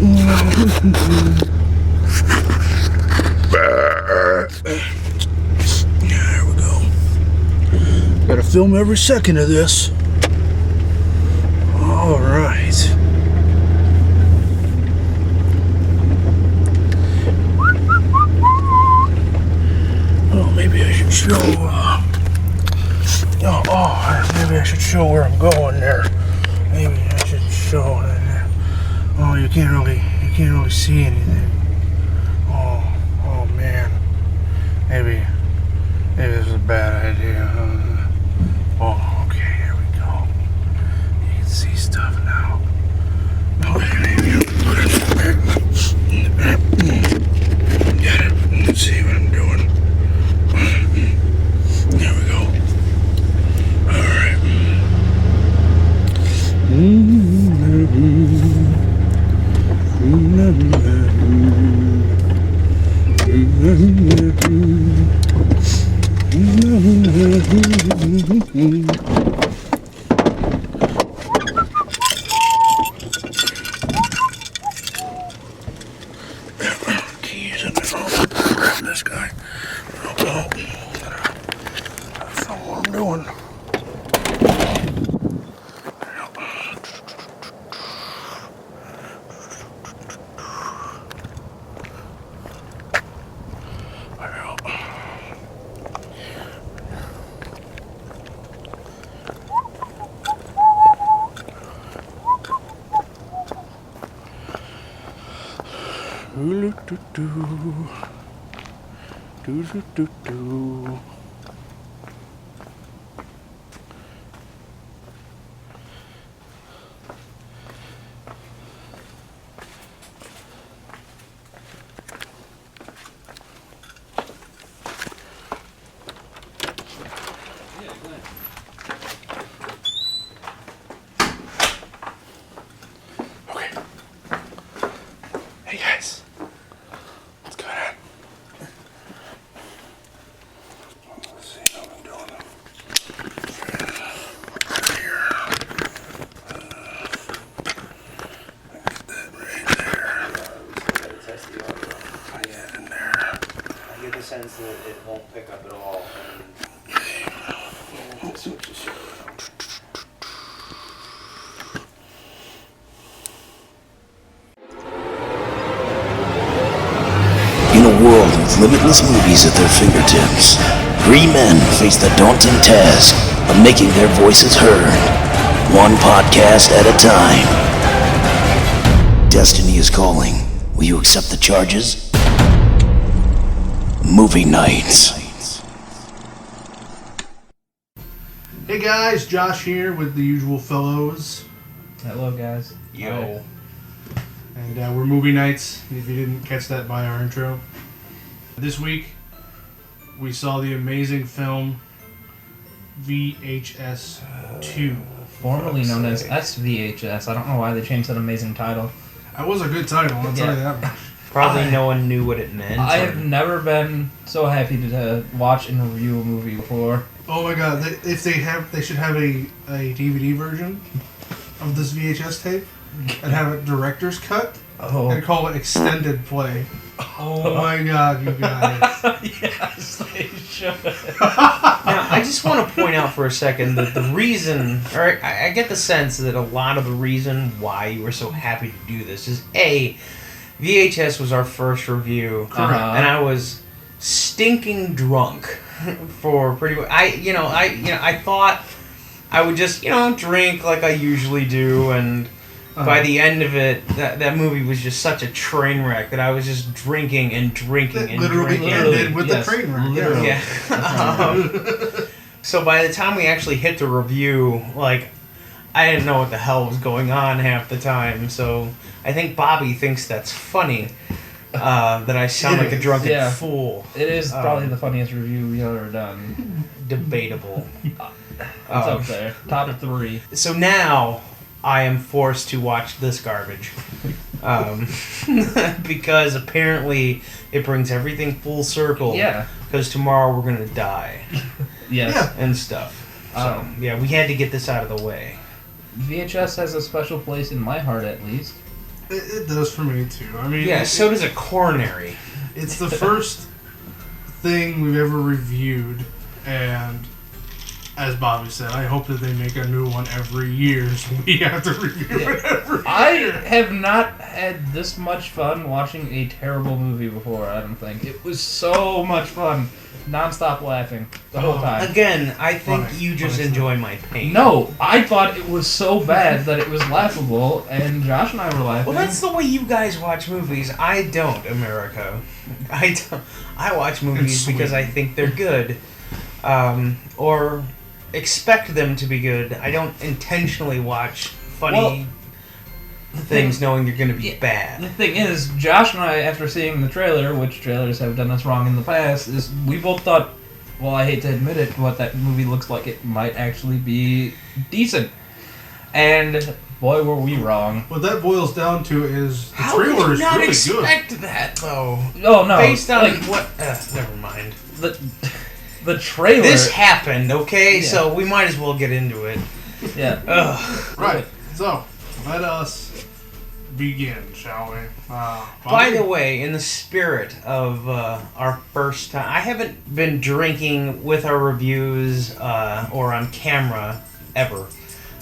There we go. Gotta film every second of this. Alright. Oh, maybe I should show, maybe I should show where I'm going there. Maybe I should show that. Oh, you can't really see anything. Oh man. Maybe this is a bad idea. Oh, okay, here we go. You can see stuff now. Okay, maybe I'll put it in the back. Get it. Let's see what I'm doing. There we go. Alright. Keys in there. Grab this guy. Oh, that's not what I'm doing. Hey guys, what's going on? Let's see how I'm doing. Here. Get that right there. Test the audio. I get it in there. I get the sense that it won't pick up at all. And just switch the show. In a world with limitless movies at their fingertips, three men face the daunting task of making their voices heard, one podcast at a time. Destiny is calling. Will you accept the charges? Movie Nights. Hey guys, Josh here with the usual fellows. Hello, guys. Yo. And we're Movie Nights, if you didn't catch that by our intro. This week, we saw the amazing film VHS 2. Formerly known as S-VHS. I don't know why they changed that amazing title. That was a good title, I'll tell you that much. Probably no one knew what it meant. I have never been so happy to watch and review a movie before. Oh my god, they should have a DVD version of this VHS tape and have it director's cut and call it extended play. Oh my god, you guys. Yes, they should. Now, I just want to point out for a second that the reason, or I get the sense that a lot of the reason why you were so happy to do this is A, VHS was our first review, and I was stinking drunk for pretty much. I thought I would just drink like I usually do, and by the end of it, that movie was just such a train wreck that I was just drinking and drinking and literally drinking. ended with the train wreck. Literally. Yeah. So by the time we actually hit the review, like, I didn't know what the hell was going on half the time. So I think Bobby thinks that's funny, that I sound like a drunken fool. It is probably the funniest review we've ever done. Debatable. It's up there. Top 3. So now I am forced to watch this garbage. Because apparently it brings everything full circle. Yeah. Because tomorrow we're going to die. Yes. Yeah. And stuff. So, we had to get this out of the way. VHS has a special place in my heart, at least. It does for me too. I mean, Yeah, so does a coronary. It's the first thing we've ever reviewed, and as Bobby said, I hope that they make a new one every year, so we have to review it every year. I have not had this much fun watching a terrible movie before, I don't think. It was so much fun. Non-stop laughing the whole time. Again, I think Funny. you just Funny enjoy my pain. No, I thought it was so bad that it was laughable, and Josh and I were laughing. Well, that's the way you guys watch movies. I don't, America. I don't. I watch movies because I think they're good, or expect them to be good. I don't intentionally watch funny things knowing they're going to be bad. The thing is, Josh and I, after seeing the trailer, which trailers have done us wrong in the past, is we both thought, well, I hate to admit it, what that movie looks like, it might actually be decent. And boy, were we wrong. What that boils down to is the How trailer did is you not really expect good. that, though? Oh, no. Based on like, what? Never mind. the trailer... This happened, okay? Yeah. So we might as well get into it. Yeah. Ugh. Right. So, let us begin, shall we? By the way, in the spirit of our first time, I haven't been drinking with our reviews or on camera ever.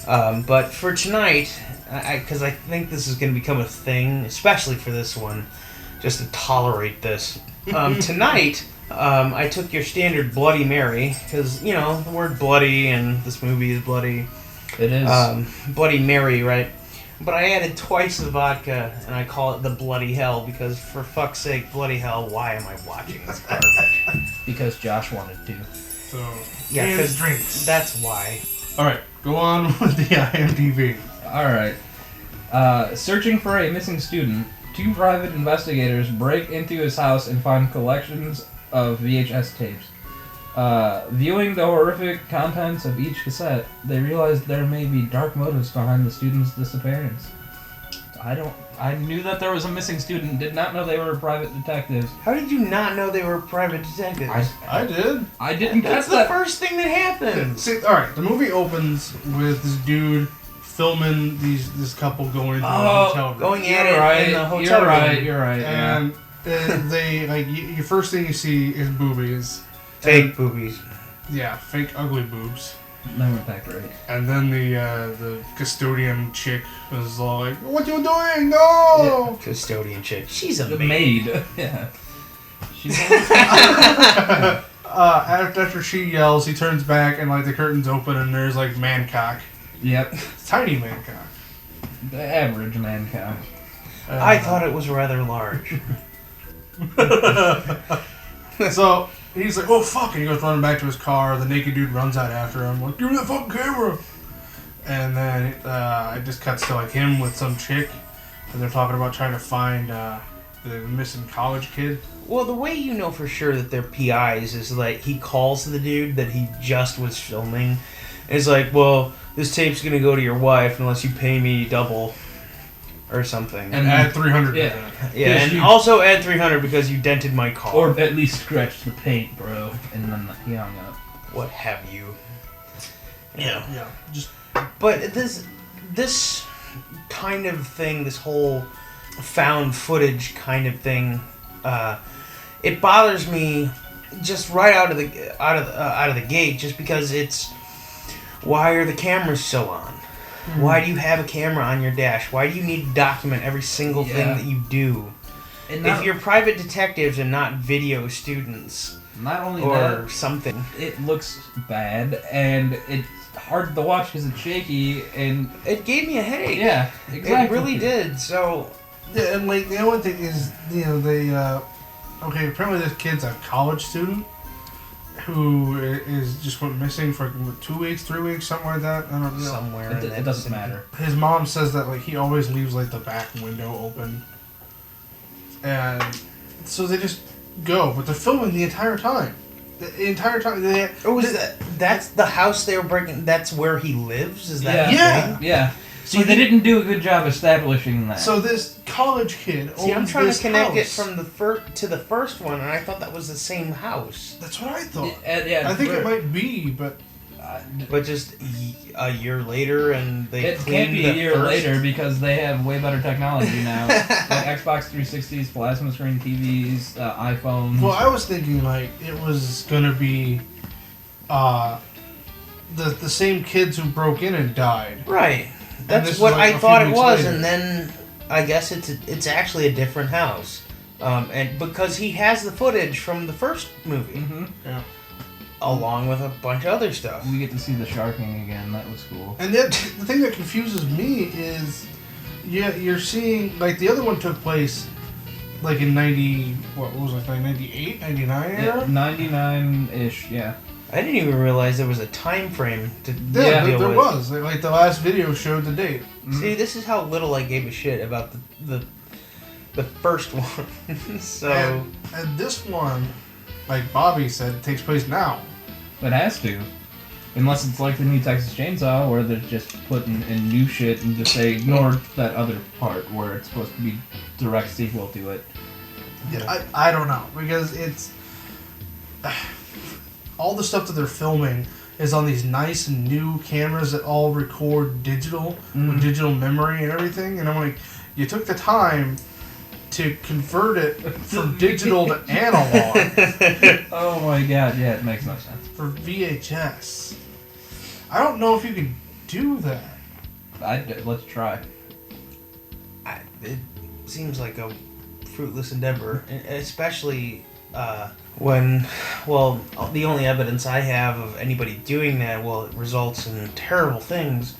But for tonight, because I think this is going to become a thing, especially for this one, just to tolerate this. Tonight, I took your standard Bloody Mary, because, you know, the word bloody and this movie is bloody. It is. Bloody Mary, right? But I added twice the vodka, and I call it the Bloody Hell, because for fuck's sake, Bloody Hell, why am I watching this garbage? Because Josh wanted to. So, Yeah, and because drinks. that's why. Alright, go on with the IMDb. Alright. Searching for a missing student, two private investigators break into his house and find collections of VHS tapes. Viewing the horrific contents of each cassette, they realize there may be dark motives behind the student's disappearance. I knew that there was a missing student, did not know they were private detectives. How did you not know they were private detectives? I did. I didn't That's catch the that. first thing that happens. See, alright, the movie opens with this dude filming this couple going into a hotel room. Going You're at it right, in the hotel you're room. right. And they, like, your first thing you see is boobies. Fake boobies. Yeah, fake ugly boobs. They went back right. And then the custodian chick was all like, "What you doing? No!" Custodian chick. She's a The maid. maid. Yeah. She's After she yells, he turns back and like the curtains open and there's like man cock, Yep. tiny man cock. The average man cow. I thought it was rather large. So he's like, "Oh fuck!" and he goes running back to his car. The naked dude runs out after him, like, "Give me the fucking camera!" And then it just cuts to like him with some chick, and they're talking about trying to find the missing college kid. Well, the way you know for sure that they're PIs is like he calls the dude that he just was filming. And it's like, well, this tape's gonna go to your wife unless you pay me double. Or something. And add 300 Yeah. to that. Yeah, and you- also add 300 because you dented my car. Or at least scratch the paint, bro. And then he hung up. What have you? Yeah. Just But this kind of thing, this whole found footage kind of thing, it bothers me just right out of the gate, just because it's, why are the cameras so on? Why do you have a camera on your dash? Why do you need to document every single thing that you do? And If you're private detectives and not video students not only or that, something, it looks bad and it's hard to watch because it's shaky and it gave me a headache. yeah, exactly. It really did. So yeah, and like the only thing is, you know, they okay, apparently this kid's a college student who is just went missing for 2 weeks, 3 weeks, something like that. I don't know. somewhere It, in it that doesn't vicinity. matter. His mom says that like he always leaves like the back window open, and so they just go, but they're filming the entire time. The entire time. Or was that's the house they were breaking? That's where he lives? Is that Yeah. the thing? Yeah. See, they didn't do a good job establishing that. So this college kid See, I'm owns trying this to connect it house. from the to the first one, and I thought that was the same house. That's what I thought. yeah, I think it might be, but But just a year later, and they It can't cleaned be the a year first. later because they have way better technology now. Like Xbox 360s, plasma screen TVs, iPhones. Well, I was thinking like it was gonna be the same kids who broke in and died. Right. this That's is what like I a thought few it weeks was, later. and then I guess it's actually a different house. And because he has the footage from the first movie, Mm-hmm. Yeah. along with a bunch of other stuff. We get to see the sharking again. That was cool. And then the thing that confuses me is, you're seeing like the other one took place like in 90. What was it? Like 98, 99 era. Yeah, 99-ish, yeah. I didn't even realize there was a time frame to Yeah, deal there with. was. Like the last video showed the date. See, this is how little I gave a shit about the first one. So And this one, like Bobby said, it takes place now. It has to. Unless it's like the new Texas Chainsaw where they're just putting in new shit and just say ignore that other part where it's supposed to be direct sequel to it. Yeah, I don't know, because it's all the stuff that they're filming is on these nice new cameras that all record digital with digital memory and everything, and I'm like, you took the time to convert it from digital to analog Oh my god, yeah, it makes no sense. for VHS. I don't know if you can do that. Let's try. it seems like a fruitless endeavor, especially when, well, the only evidence I have of anybody doing that, well, it results in terrible things.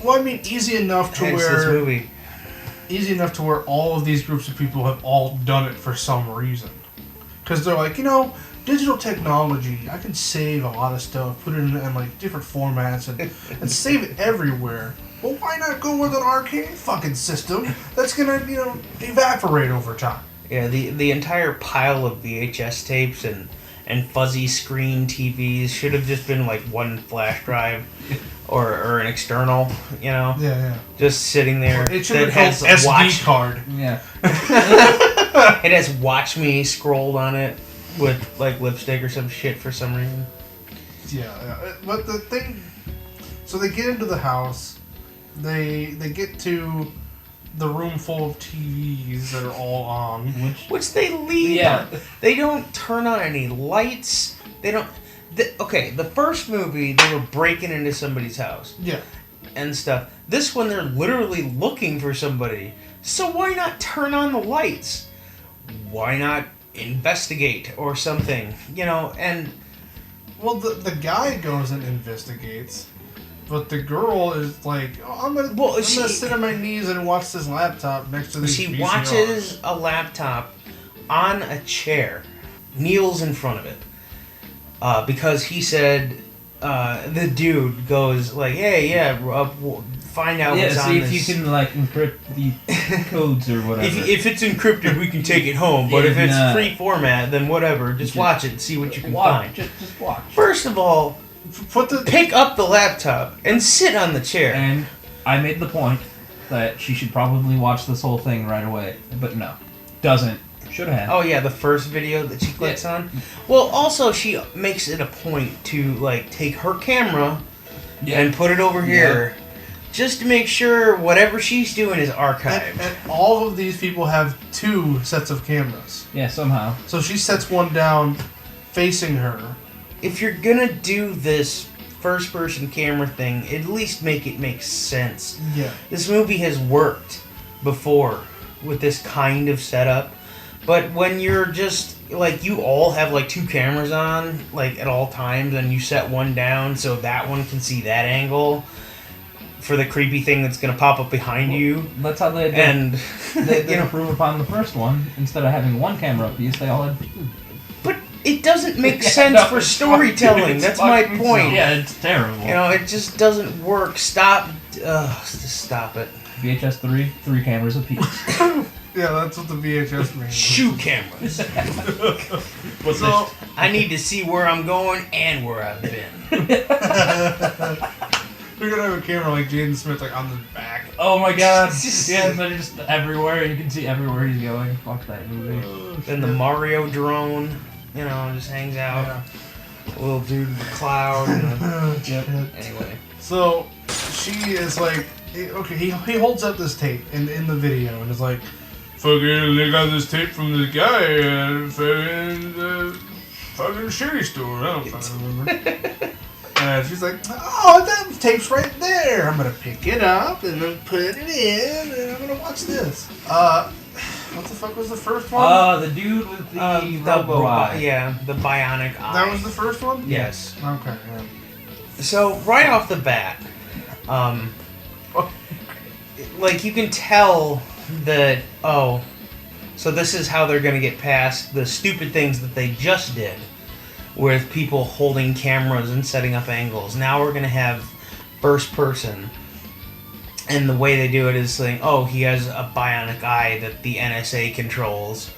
Well, I mean, easy enough to Hence this where movie. easy enough to where all of these groups of people have all done it for some reason. Because they're like, digital technology, I can save a lot of stuff, put it in like different formats, and save it everywhere. Well, why not go with an arcade fucking system that's gonna, evaporate over time? Yeah, the entire pile of VHS tapes and fuzzy screen TVs should have just been like one flash drive or an external, Yeah. just sitting there. It should have been called SD card. Yeah. It has "Watch Me" scrolled on it with like lipstick or some shit for some reason. Yeah. But the thing, so they get into the house, they get to the room full of TVs that are all on. Which they leave. Yeah. On. They don't turn on any lights. They don't. The first movie, they were breaking into somebody's house Yeah. and stuff. This one, they're literally looking for somebody. So why not turn on the lights? Why not investigate or something? And... Well, the guy goes and investigates, but the girl is like, I'm gonna sit on my knees and watch this laptop next to these She VCRs. watches a laptop on a chair, kneels in front of it, because he said, the dude goes like, hey, find out what's on see this. if you can like encrypt the codes or whatever. If it's encrypted, we can take it home. But if it's Nah. free format, then whatever. Just watch it and see what you can find. Just watch. First of all, pick up the laptop and sit on the chair. And I made the point that she should probably watch this whole thing right away, but no, doesn't. Should have. Oh yeah, the first video that she clicks on. Well, also she makes it a point to like take her camera and put it over here, just to make sure whatever she's doing is archived. And all of these people have two sets of cameras. Yeah, somehow. So she sets one down facing her. If you're gonna do this first-person camera thing, at least make it make sense. Yeah. This movie has worked before with this kind of setup, but when you're just like, you all have like two cameras on like at all times, and you set one down so that one can see that angle for the creepy thing that's gonna pop up behind you. That's how they did. And They improve upon the first one. Instead of having one camera piece, they all had two. but it doesn't make Yeah, sense no, for it's storytelling. fucking- That's it's my fucking point. Yeah, it's terrible. It just doesn't work. Stop. Just stop it. VHS 3 cameras apiece. Yeah, that's what the VHS means. Shoe cameras. What's So, I need to see where I'm going and where I've been. we're gonna have a camera like Jaden Smith, like on the back. Oh my god. Yeah, and they're just everywhere. You can see everywhere he's going. Fuck that movie. Then the Mario drone, just hangs out. Yeah. little dude in the cloud. Shit. Anyway. So she is like, okay, he holds up this tape in the video and is like, fucking, they got this tape from this guy at fucking shitty store. I don't fucking remember. And she's like, oh, that tape's right there. I'm gonna pick it up and then put it in, and I'm gonna watch this. What the fuck was the first one? The dude with the robot. Yeah, the bionic eye. That was the first one? Yes. Okay, yeah. So, right off the bat, like, you can tell that, so this is how they're going to get past the stupid things that they just did with people holding cameras and setting up angles. Now we're going to have first person. And the way they do it is saying, he has a bionic eye that the NSA controls.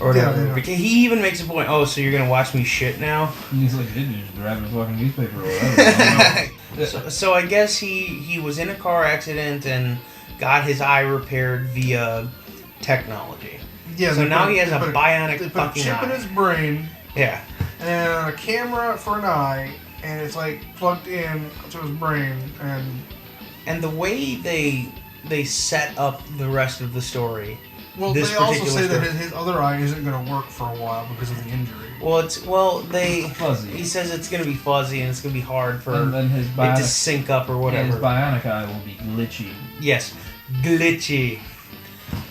Or whatever. Yeah. He even makes a point, so you're going to watch me shit now? And he's like, did you just grab a fucking newspaper or whatever? So I guess he was in a car accident and got his eye repaired via technology. Yeah. So now he has a bionic they put fucking a chip eye. in his brain. Yeah. And a camera for an eye, and it's like plugged in to his brain, And the way they set up the rest of the story. Well, this they also particular say that story- his other eye isn't going to work for a while because of the injury. Fuzzy. He says it's going to be fuzzy and it's going to be hard for And then his it to bionic, sync up or whatever. his bionic eye will be glitchy. Yes, glitchy.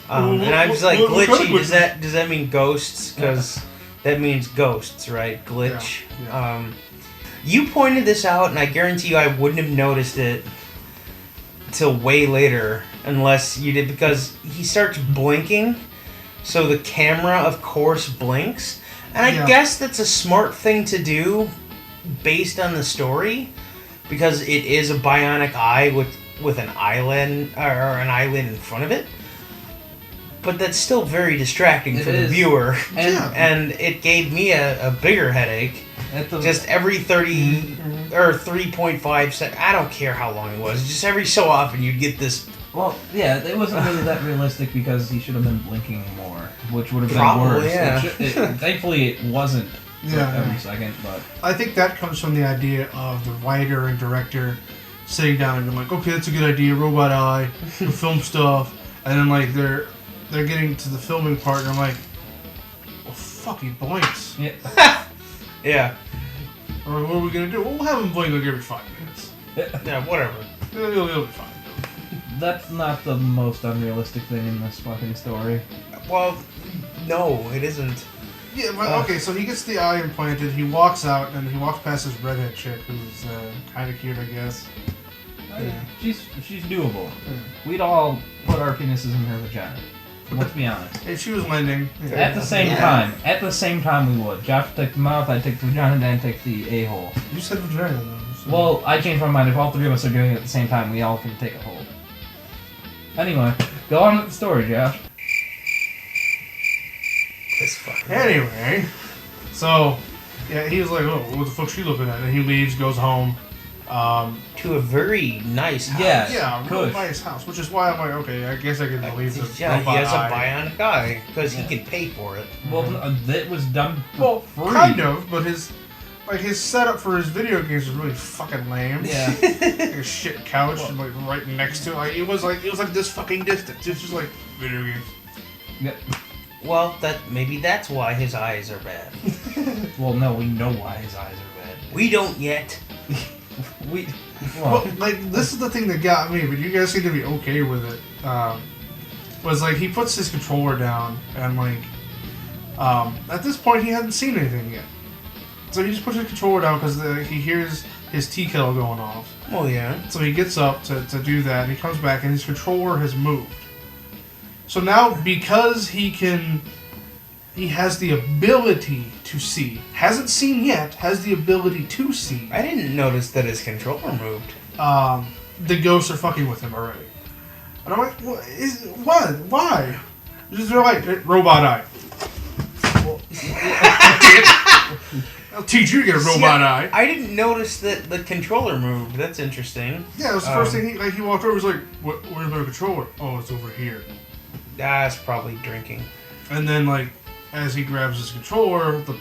And I was like, glitchy. Does that mean ghosts? Because that means ghosts, right? Glitch. Yeah. You pointed this out, and I guarantee you, I wouldn't have noticed it till way later, unless you did, because he starts blinking. So the camera, of course, blinks, and I guess that's a smart thing to do, based on the story, because it is a bionic eye with an eyelid or an eyelid in front of it. But that's still very distracting for the viewer, and it gave me a bigger headache. Just every 30 or 3.5 seconds, I don't care how long it was, just every so often you'd get this. Well, yeah, it wasn't really that realistic because he should have been blinking more, which would have been Probably, worse. yeah. Thankfully, it wasn't every second, but... I think that comes from the idea of the writer and director sitting down and being like, okay, that's a good idea, robot eye, we'll film stuff, and then like they're getting to the filming part and I'm like, well, fuck, he blinks. Yeah. Yeah. Or what are we gonna do? We'll have him blink like every 5 minutes. Yeah, whatever. He'll be fine. That's not the most unrealistic thing in this fucking story. Well, no, it isn't. Yeah, but okay, so he gets the eye implanted, he walks out, and he walks past this redhead chick who's kind of cute, I guess. Yeah. She's doable. We'd all put our penises in her vagina. Let's be honest. And she was lending. At the same time we would. Josh would take the mouth, I'd take the vagina, Dan take the a-hole. You said vagina, though. So. Well, I changed my mind. If all three of us are doing it at the same time, we all can take a hold. Anyway, go on with the story, Josh. This fucking. Anyway, so, yeah, he was like, oh, what the fuck's she looking at? And he leaves, goes home. To a very nice house. Yeah, a real Kush. nice house, which is why I'm like, okay, I guess I can believe this. Yeah, he has eye. a bionic eye because he can pay for it. Well, that was done for Well, free. kind of, but his setup for his video games was really fucking lame. Yeah. Like a shit couch and like right next to it. Like, it was like this fucking distance. It's just like video games. Yep. Well, maybe that's why his eyes are bad. Well, no, we know why his eyes are bad. We don't yet. Well, like, this is the thing that got me, but you guys seem to be okay with it. Was like he puts his controller down and like at this point he hadn't seen anything yet. So he just puts his controller down because he hears his tea kettle going off. Oh yeah. So he gets up to do that, and he comes back, and his controller has moved. So now, because he has the ability to see, hasn't seen yet, has the ability to see. I didn't notice that his controller moved. The ghosts are fucking with him already. And I'm like, what? Why? They're like, robot eye. I'll teach you to get a robot eye. I didn't notice that the controller moved. That's interesting. Yeah, it was the first thing he walked over. He was like, where's my controller? Oh, it's over here. That's probably drinking. And then as he grabs his controller, the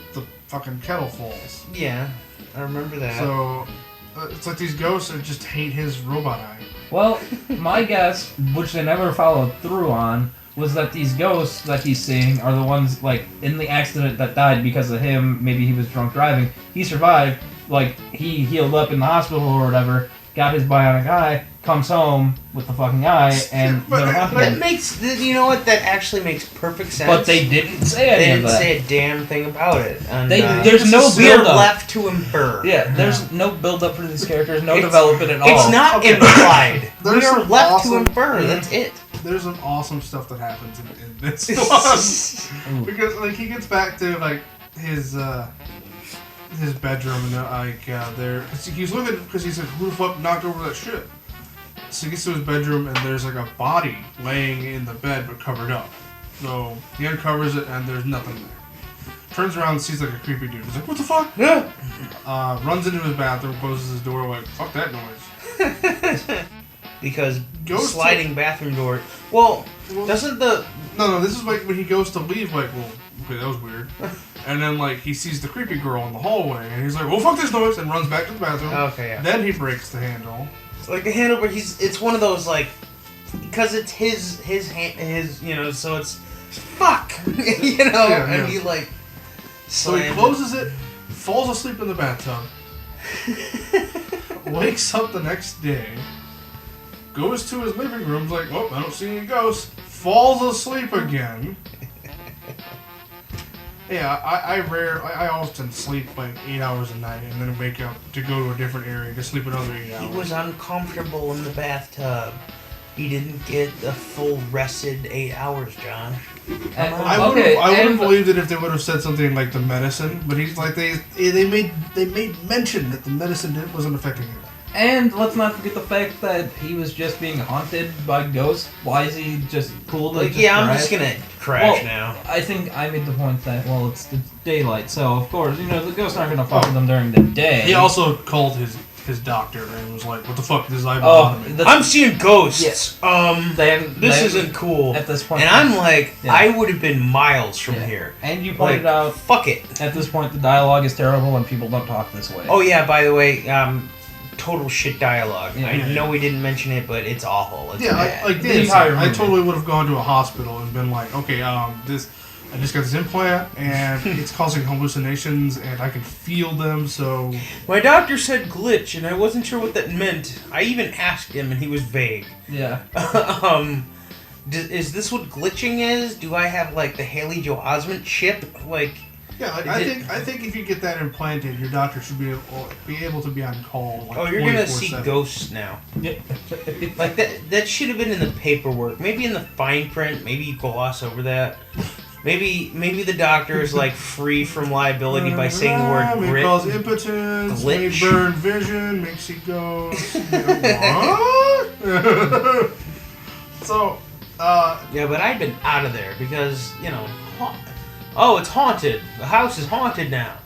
fucking kettle falls. Yeah, I remember that. So it's like these ghosts that just hate his robot eye. Well, my guess, which they never followed through on, was that these ghosts that he's seeing are the ones, like, in the accident that died because of him. Maybe he was drunk driving. He survived. Like, he healed up in the hospital or whatever, got his bionic eye, comes home with the fucking eye, and they're happy. That makes, you know what, that actually makes perfect sense. But they didn't say any They of didn't that. say a damn thing about it. And, There's no we're build-up. left to infer. Yeah, there's no build-up for these characters, no It's- development at all. It's not implied. There's We are some left awesome- to infer. That's it. There's some awesome stuff that happens in this one. Because like he gets back to like his bedroom and cause he's looking because he's like, who the fuck knocked over that shit? So he gets to his bedroom and there's like a body laying in the bed but covered up. So he uncovers it and there's nothing there. Turns around and sees like a creepy dude. He's like, what the fuck? Yeah. Runs into his bathroom, closes his door, like, fuck that noise. Because Goes sliding bathroom door. Well, doesn't the No, this is like when he goes to leave, like, well, okay, that was weird. And then, like, he sees the creepy girl in the hallway, and he's like, well, fuck this noise, and runs back to the bathroom. okay, yeah. Then he breaks the handle. Like the handle, but it's one of those like, because it's his you know, so it's fuck, you know, Yeah, and yeah. he like. So he closes it, falls asleep in the bathtub, wakes up the next day, goes to his living room, like, oh, I don't see any ghosts, falls asleep again. Yeah, I often sleep like 8 hours a night and then wake up to go to a different area to sleep another 8 hours. He was uncomfortable in the bathtub. He didn't get a full rested 8 hours, John. I would have believed it if they would have said something like the medicine, but he's like they made mention that the medicine wasn't affecting him. And let's not forget the fact that he was just being haunted by ghosts. Why is he just cool to Like, just yeah, I'm crash? just gonna crash Well, now. I think I made the point that, well, it's daylight, so of course, you know, the ghosts aren't gonna fuck with them during the day. He also called his doctor and was like, "What the fuck is I Oh, me?" that's, I'm seeing ghosts. Yes. This they- isn't cool. at this point. And I'm like, Yeah. I would have been miles from Yeah. here. And you Like, pointed out, fuck it. at this point, the dialogue is terrible and people don't talk this way. Oh yeah, by the way, total shit dialogue. Yeah. I know we didn't mention it, but it's awful. It's Yeah, bad. like The this. entire I movie. totally would have gone to a hospital and been like, "Okay, I just got this implant and it's causing hallucinations and I can feel them." So My doctor said glitch, and I wasn't sure what that meant. I even asked him, and he was vague. Yeah. Is this what glitching is? Do I have like the Haley Joel Osment chip? Like, yeah, like, I think if you get that implanted, your doctor should be able to be on call. Like, oh, you're gonna see 24/7. ghosts now. Like that should have been in the paperwork. Maybe in the fine print. Maybe you gloss over that. Maybe the doctor is like free from liability by saying the word May grit. cause impotence, may glitch. burn vision, makes you go. What? So, Yeah, but I've been out of there because, you know, oh, it's haunted. The house is haunted now.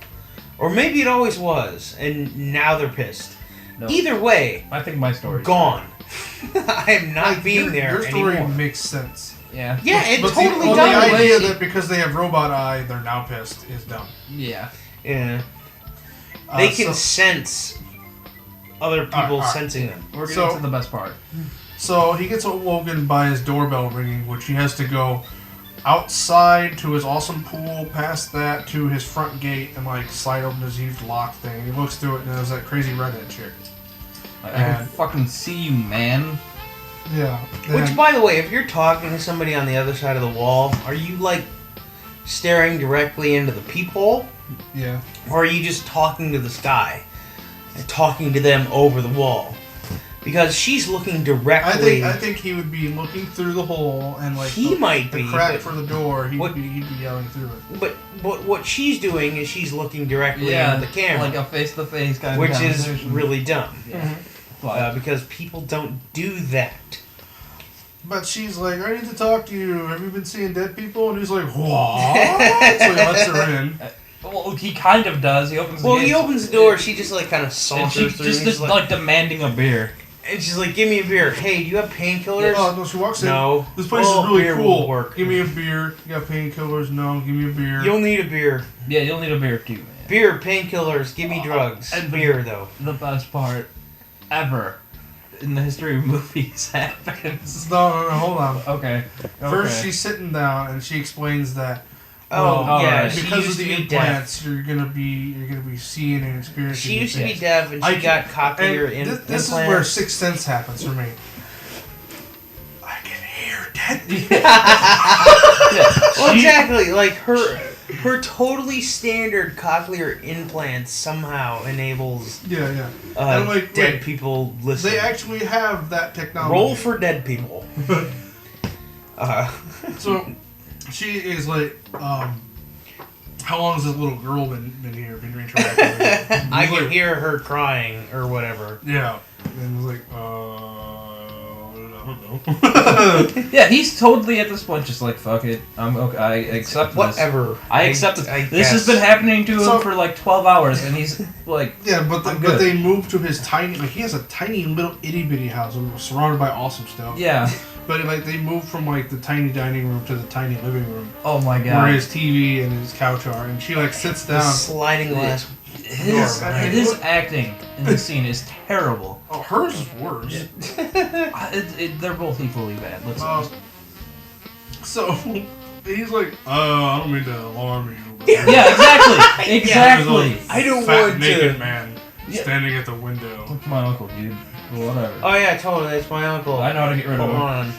Or maybe it always was, and now they're pissed. No. Either way, I think my story's gone. I am not like, being there your story anymore. makes sense. Yeah. Yeah, it But totally the does. idea that because they have robot eye, they're now pissed is dumb. Yeah. Yeah. They can so- sense other people alright. sensing them. We're getting So- to the best part. So he gets awoken by his doorbell ringing, which he has to go outside to his awesome pool, past that to his front gate, and like slide open his huge lock thing. He looks through it, and there's that crazy redhead chick. I can And- fucking see you, man. Yeah. Which, by the way, if you're talking to somebody on the other side of the wall, are you like staring directly into the peephole? Yeah. Or are you just talking to the sky and talking to them over the wall? Because she's looking directly. I think he would be looking through the hole and like He might the be, crack but- for the door. He'd What- be yelling through it. But what she's doing is she's looking directly Yeah, into the camera, like a face-to-face kind which of is conversation. really dumb. Yeah. But Because people don't do that. But she's like, "I need to talk to you. Have you been seeing dead people?" And he's like, "What?" So he lets her in. well, he kind of does. He opens. Well, the he gates. opens the door. She just like kind of And saunters she's through. just and he's like demanding a beer. And she's like, give me a beer. Hey, do you have painkillers? Oh, no, she walks in. No. This place Oh, is really beer cool. will work. Give me a beer. You got painkillers? No, give me a beer. You'll need a beer. Yeah, you'll need a beer too, man. Beer, painkillers, give me drugs. And beer, though. The best part ever in the history of movies happens. No, hold on. Okay. First, she's sitting down and she explains that. Oh, yeah. right. She Because used of to the be implants, you're gonna be seeing and experiencing. She used to be things. deaf, and she got cochlear and implants. this is where Sixth Sense happens for me. I can hear dead people. Well, exactly. Like her totally standard cochlear implants somehow enables Yeah. And like, dead wait, people listening. They actually have that technology. Roll for dead people. So she is like, how long has this little girl been here, been interacting with? I can hear her crying or whatever. Yeah. And it was like, I don't know. Yeah, he's totally at this point just like, fuck it. I'm okay. I accept this. Whatever. I accept it. I This has guess. been happening to him So- for like 12 hours, and he's like, Yeah, but I'm good. they moved to his tiny, like he has a tiny little itty bitty house surrounded by awesome stuff. yeah. But like they moved from like the tiny dining room to the tiny living room Oh my where god. his TV and his couch are, and she like sits The down. sliding glass. His acting in this scene is terrible. Oh, hers is worse. They're both equally bad. Let's So he's like, I don't mean to alarm you. But yeah, exactly. Exactly. There's a I don't fat, want naked to. man Yeah. standing at the window. It's my uncle, dude. Whatever. Oh yeah, totally. It's my uncle. I know how to get rid of Hold him. on.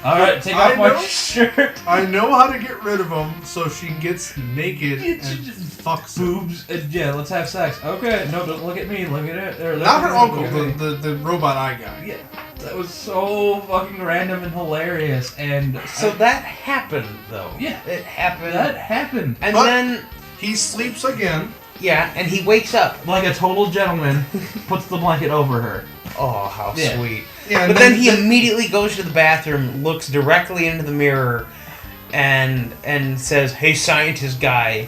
Alright, take I off my know. shirt. I know how to get rid of him, so she gets naked and fucks him. Boobs. Yeah, let's have sex. Okay, no, don't look at me. Look at it. Or look Not at her it, uncle, look at me. the robot eye guy. Yeah, that was so fucking random and hilarious. And So that happened though. Yeah. It happened. that happened. And But- then He sleeps again. yeah, and he wakes up. Like a total gentleman, puts the blanket over her. Oh, how Yeah. sweet. Yeah, But then he immediately goes to the bathroom, looks directly into the mirror, and says, "Hey, scientist guy,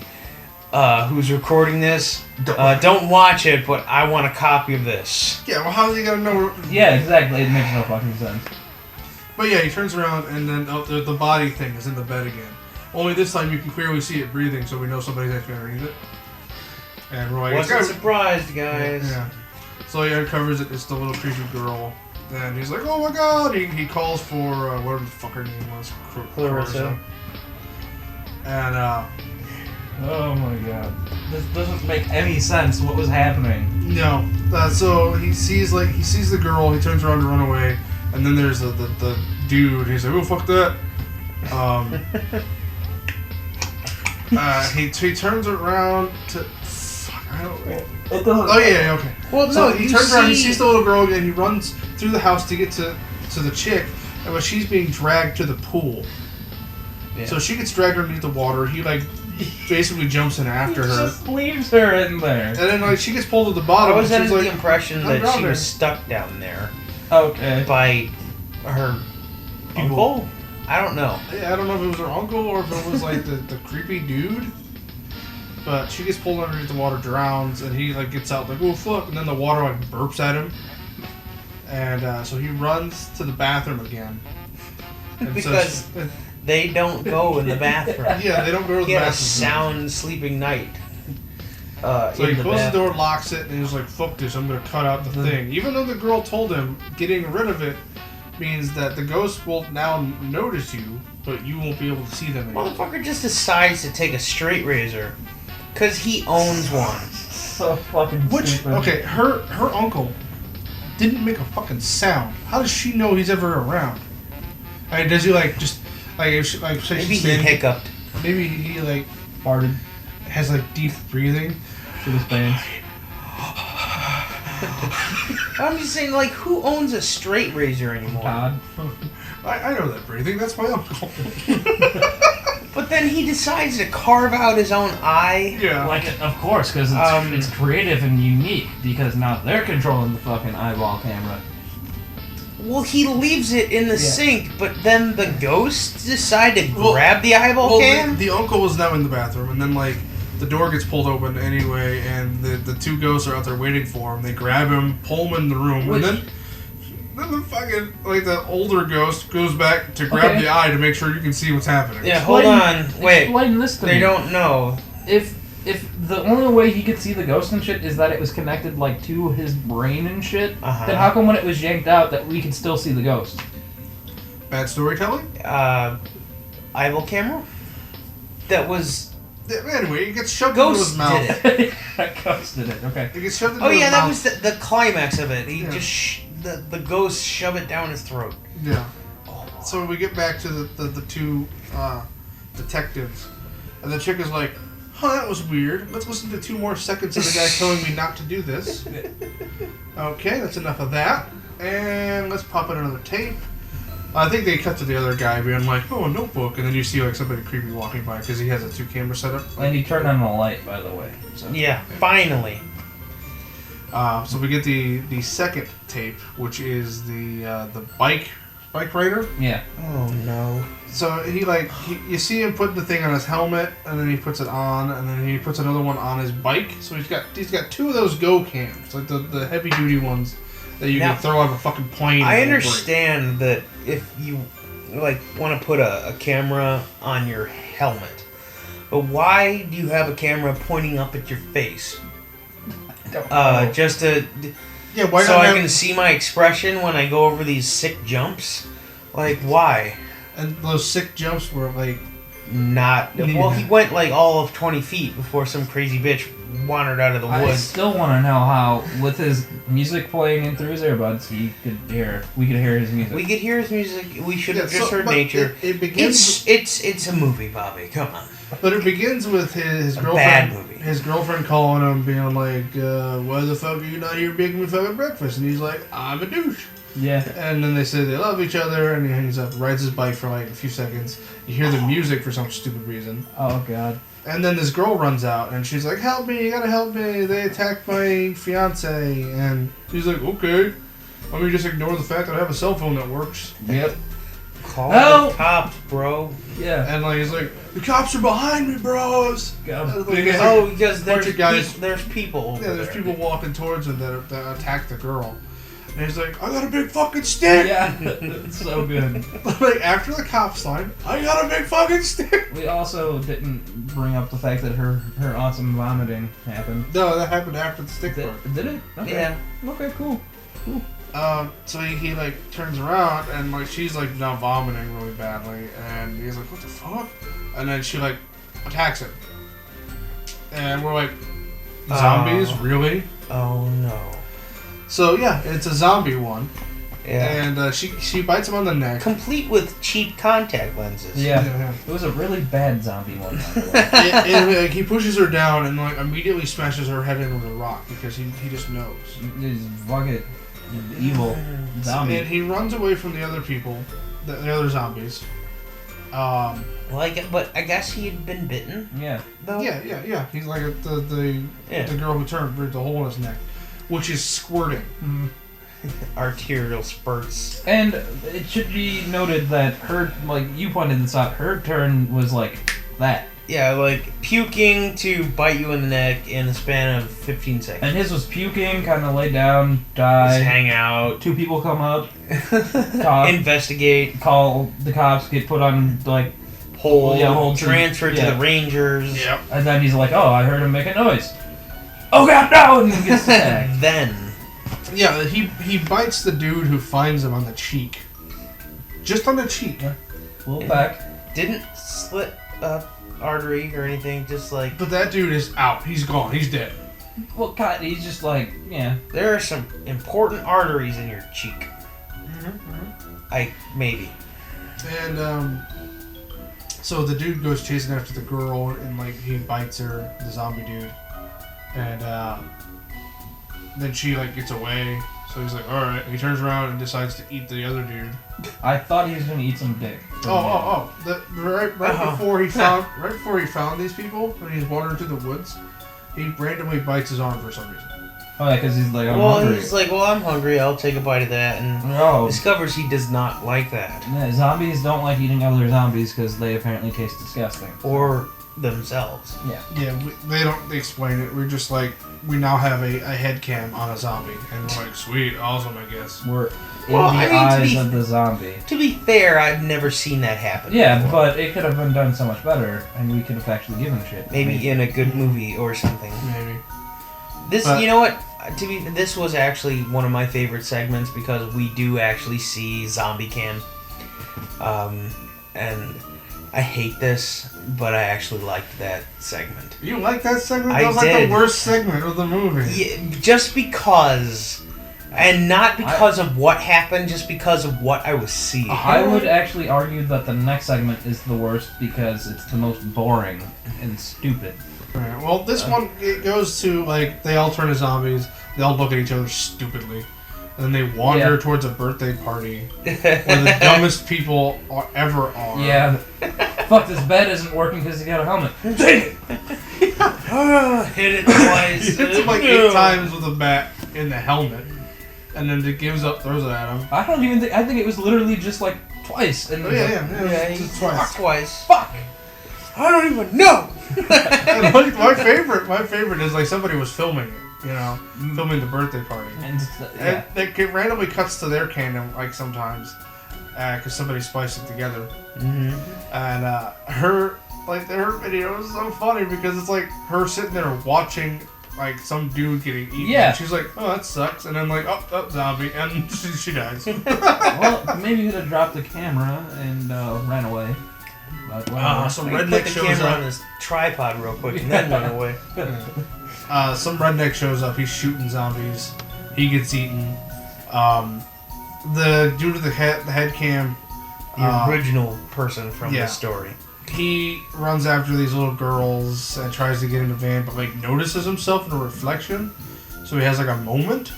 who's recording this, don't watch it, but I want a copy of this." Yeah, well, how's he gonna know? Yeah, exactly. It makes no fucking sense. But yeah, he turns around and then the body thing is in the bed again. Only this time you can clearly see it breathing, so we know somebody's actually underneath it. And we're like, Wasn't "It's surprised, guys. Yeah. So he uncovers it. It's the little creepy girl. And he's like, "Oh my god!" He calls for whatever the fuck her name was, Clarissa. And Oh my god. This doesn't make any sense what was happening. no, so he sees the girl. He turns around to run away, and then there's the dude. He's like, "Oh fuck that!" He turns around to. Fuck, I don't. It doesn't. Oh yeah, okay. Well, So no, he you turns around, he see- sees the little girl again, he runs through the house to get to the chick, but she's being dragged to the pool. Yeah. So she gets dragged underneath the water, he like basically jumps in after He her. just leaves her in there. And then like she gets pulled to the I bottom was and under she's the like, impression "I'm that down she there." was stuck down there Okay. by her uncle. I don't know. Yeah, I don't know if it was her uncle or if it was like the creepy dude. But she gets pulled underneath the water, drowns, and he like gets out like, "Oh fuck!" And then the water like burps at him, and so he runs to the bathroom again. And so Because they don't go in the bathroom. yeah, they don't go to the He had a bathroom. sound sleeping night. So he in the closes bath- the door, locks it, and he's like, "Fuck this! I'm gonna cut out the thing." Even though the girl told him getting rid of it means that the ghost will now notice you, but you won't be able to see them anymore. Motherfucker just decides to take a straight razor. Because he owns one. So fucking Which stupid. okay, her uncle didn't make a fucking sound. How does she know he's ever around? I mean, does he like just like if she, like say Maybe she's he standing, hiccuped. maybe he like Farted has like deep breathing. to his pants. I'm just saying, like, who owns a straight razor anymore? God. I know that breathing. That's my uncle. But then he decides to carve out his own eye. Yeah. Like, of course, because it's creative and unique, because now they're controlling the fucking eyeball camera. Well, he leaves it in the Yeah. sink, but then the ghosts decide to Well- grab the eyeball cam? the uncle was now in the bathroom, and then like the door gets pulled open anyway, and the two ghosts are out there waiting for him. They grab him, pull him in the room, Which- and then then the fucking, like, the older ghost goes back to grab Okay. the eye to make sure you can see what's happening. Yeah, hold on. Wait. Explain this to me. They don't know. If the only way he could see the ghost and shit is that it was connected like to his brain and shit, then how come when it was yanked out that we could still see the ghost? Bad storytelling? Eyeball camera? That was... Yeah, anyway, it gets shoved into his Ghost mouth. did it. That ghost did it. Okay. It gets shoved into Oh his yeah, mouth. that was the climax of it. He Yeah. just... the ghost shove it down his throat. Yeah. So we get back to the two detectives. And the chick is like, "Huh, that was weird. Let's listen to 2 more seconds of the guy telling me not to do this." Okay, that's enough of that. And let's pop in another tape. I think they cut to the other guy being like, "Oh, a notebook." And then you see like somebody creepy walking by because he has a 2-camera setup. And he turned on the light, by the way. So. Yeah, finally. So we get the second tape, which is the bike rider. Yeah. Oh no. So you see him put the thing on his helmet, and then he puts it on, and then he puts another one on his bike. So he's got 2 of those go cams, like the heavy duty ones that you Now, can throw out of a fucking plane. I and it'll understand that if you like want to put a camera on your helmet, but why do you have a camera pointing up at your face? Just to break. Yeah, why so not I have, can see my expression when I go over these sick jumps? Like why? And those sick jumps were like Not well. He went like all of 20 feet before some crazy bitch wandered out of the I woods. still want to know how, with his music playing in through his earbuds, we could hear his music. We could hear his music. We should have just heard but nature. It begins. It's a movie, Bobby. Come on. But it begins with his girlfriend. Bad movie. His girlfriend calling him, being like, "Why the fuck are you not here making me fucking breakfast?" And he's like, "I'm a douche." Yeah. And then they say they love each other, and he hangs up, rides his bike for like a few seconds. You hear the music for some stupid reason. Oh god. And then this girl runs out, and she's like, "Help me, you gotta help me, they attacked my fiance." And he's like, "Okay, let me just ignore the fact that I have a cell phone that works." Yep. Call Help! the cops, bro. Yeah. And like he's like, "The cops are behind me, bros." Got him. Like, it's Oh, like- because bunch of guys- there's people over yeah, there's there. people walking towards him that attack the girl. And he's like, "I got a big fucking stick!" Yeah. It's so good. Like, after the cops line, "I got a big fucking stick!" We also didn't bring up the fact that her awesome vomiting happened. No, that happened after the stick part. Did it? Okay. Yeah. Okay, cool. So he like turns around and like she's like now vomiting really badly, and he's like, "What the fuck?" And then she like attacks him, and we're like, "Zombies, really?" Oh no. So yeah, it's a zombie one, Yeah. and she bites him on the neck. Complete with cheap contact lenses. Yeah. It was a really bad zombie one. By the way. and like, he pushes her down and like immediately smashes her head in with a rock because he just knows. He's fucking evil zombie. And he runs away from the other people, the other zombies. But I guess he had been bitten. Yeah. Though. Yeah. He's like the Yeah. girl who turned ripped a hole in his neck, which is squirting. Mm. Arterial spurts. And it should be noted that her, like you pointed this out, her turn was like that. Yeah, like puking to bite you in the neck in a span of 15 seconds. And his was puking, kind of lay down, Just die. hang out. 2 people come up, talk, Investigate. call the cops, get put on like, Hold. Transfer to the Rangers. Yep. and then he's like, "Oh, I heard him make a noise." Oh god, no! And he gets attacked. Then. Yeah, he bites the dude who finds him on the cheek. Just on the cheek. Little back. Didn't slit a artery or anything, just like... But that dude is out. He's gone. He's dead. Well, God, he's just like, yeah. There are some important arteries in your cheek. Maybe. And so the dude goes chasing after the girl, and like he bites her, the zombie dude, and then she like gets away. So he's like, "All right." He turns around and decides to eat the other dude. I thought he was gonna eat some dick. Right before he found these people, when he's wandering through the woods, he randomly bites his arm for some reason. Oh yeah, because he's like, I'm hungry. He's like, I'm hungry, I'll take a bite of that, and Oh. discovers he does not like that. Yeah, zombies don't like eating other zombies because they apparently taste disgusting. Or themselves. Yeah. Yeah, they explain it. We're just like, we now have a head cam on a zombie, and we're like, sweet, awesome, I guess. Well, in the I mean, to eyes be- of the zombie. To be fair, I've never seen that happen. Yeah, before. but it could have been done so much better, and we could have actually given a shit. Maybe in a good movie or something. Maybe. This, But- you know what? This was actually one of my favorite segments because we do actually see zombie cam, and I hate this, but I actually liked that segment. You like that segment? I That was like did. the worst segment of the movie. Yeah, just because, and not because of what happened, just because of what I was seeing. I would actually argue that the next segment is the worst because it's the most boring and stupid. Right. Well, this one it goes to like they all turn to zombies. They all look at each other stupidly, and then they wander Yeah. towards a birthday party where the dumbest people ever are. Yeah. Fuck, this bed isn't working because he got a helmet. Dang it! Hit it twice. He hits him like 8 times with a bat in the helmet, and then it gives up, throws it at him. I don't even think. I think it was literally just like twice. And Oh, yeah, he just twice. fucked twice. Fuck! I don't even know. And my favorite is like somebody was filming it, filming the birthday party. And yeah. And it randomly cuts to their kingdom, like sometimes, because somebody spliced it together. Mm-hmm. And her video is so funny because it's like her sitting there watching like some dude getting eaten. Yeah. She's like, oh, that sucks. And then like, oh, zombie, and she dies. Well, maybe he could have dropped the camera and ran away. But whatever. Some Put redneck the shows camera up. on his tripod real quick and then run away. Some redneck shows up. He's shooting zombies. He gets eaten. The dude with the head cam. The original person from yeah. the story. He runs after these little girls and tries to get in the van, but like notices himself in a reflection. So he has like a moment.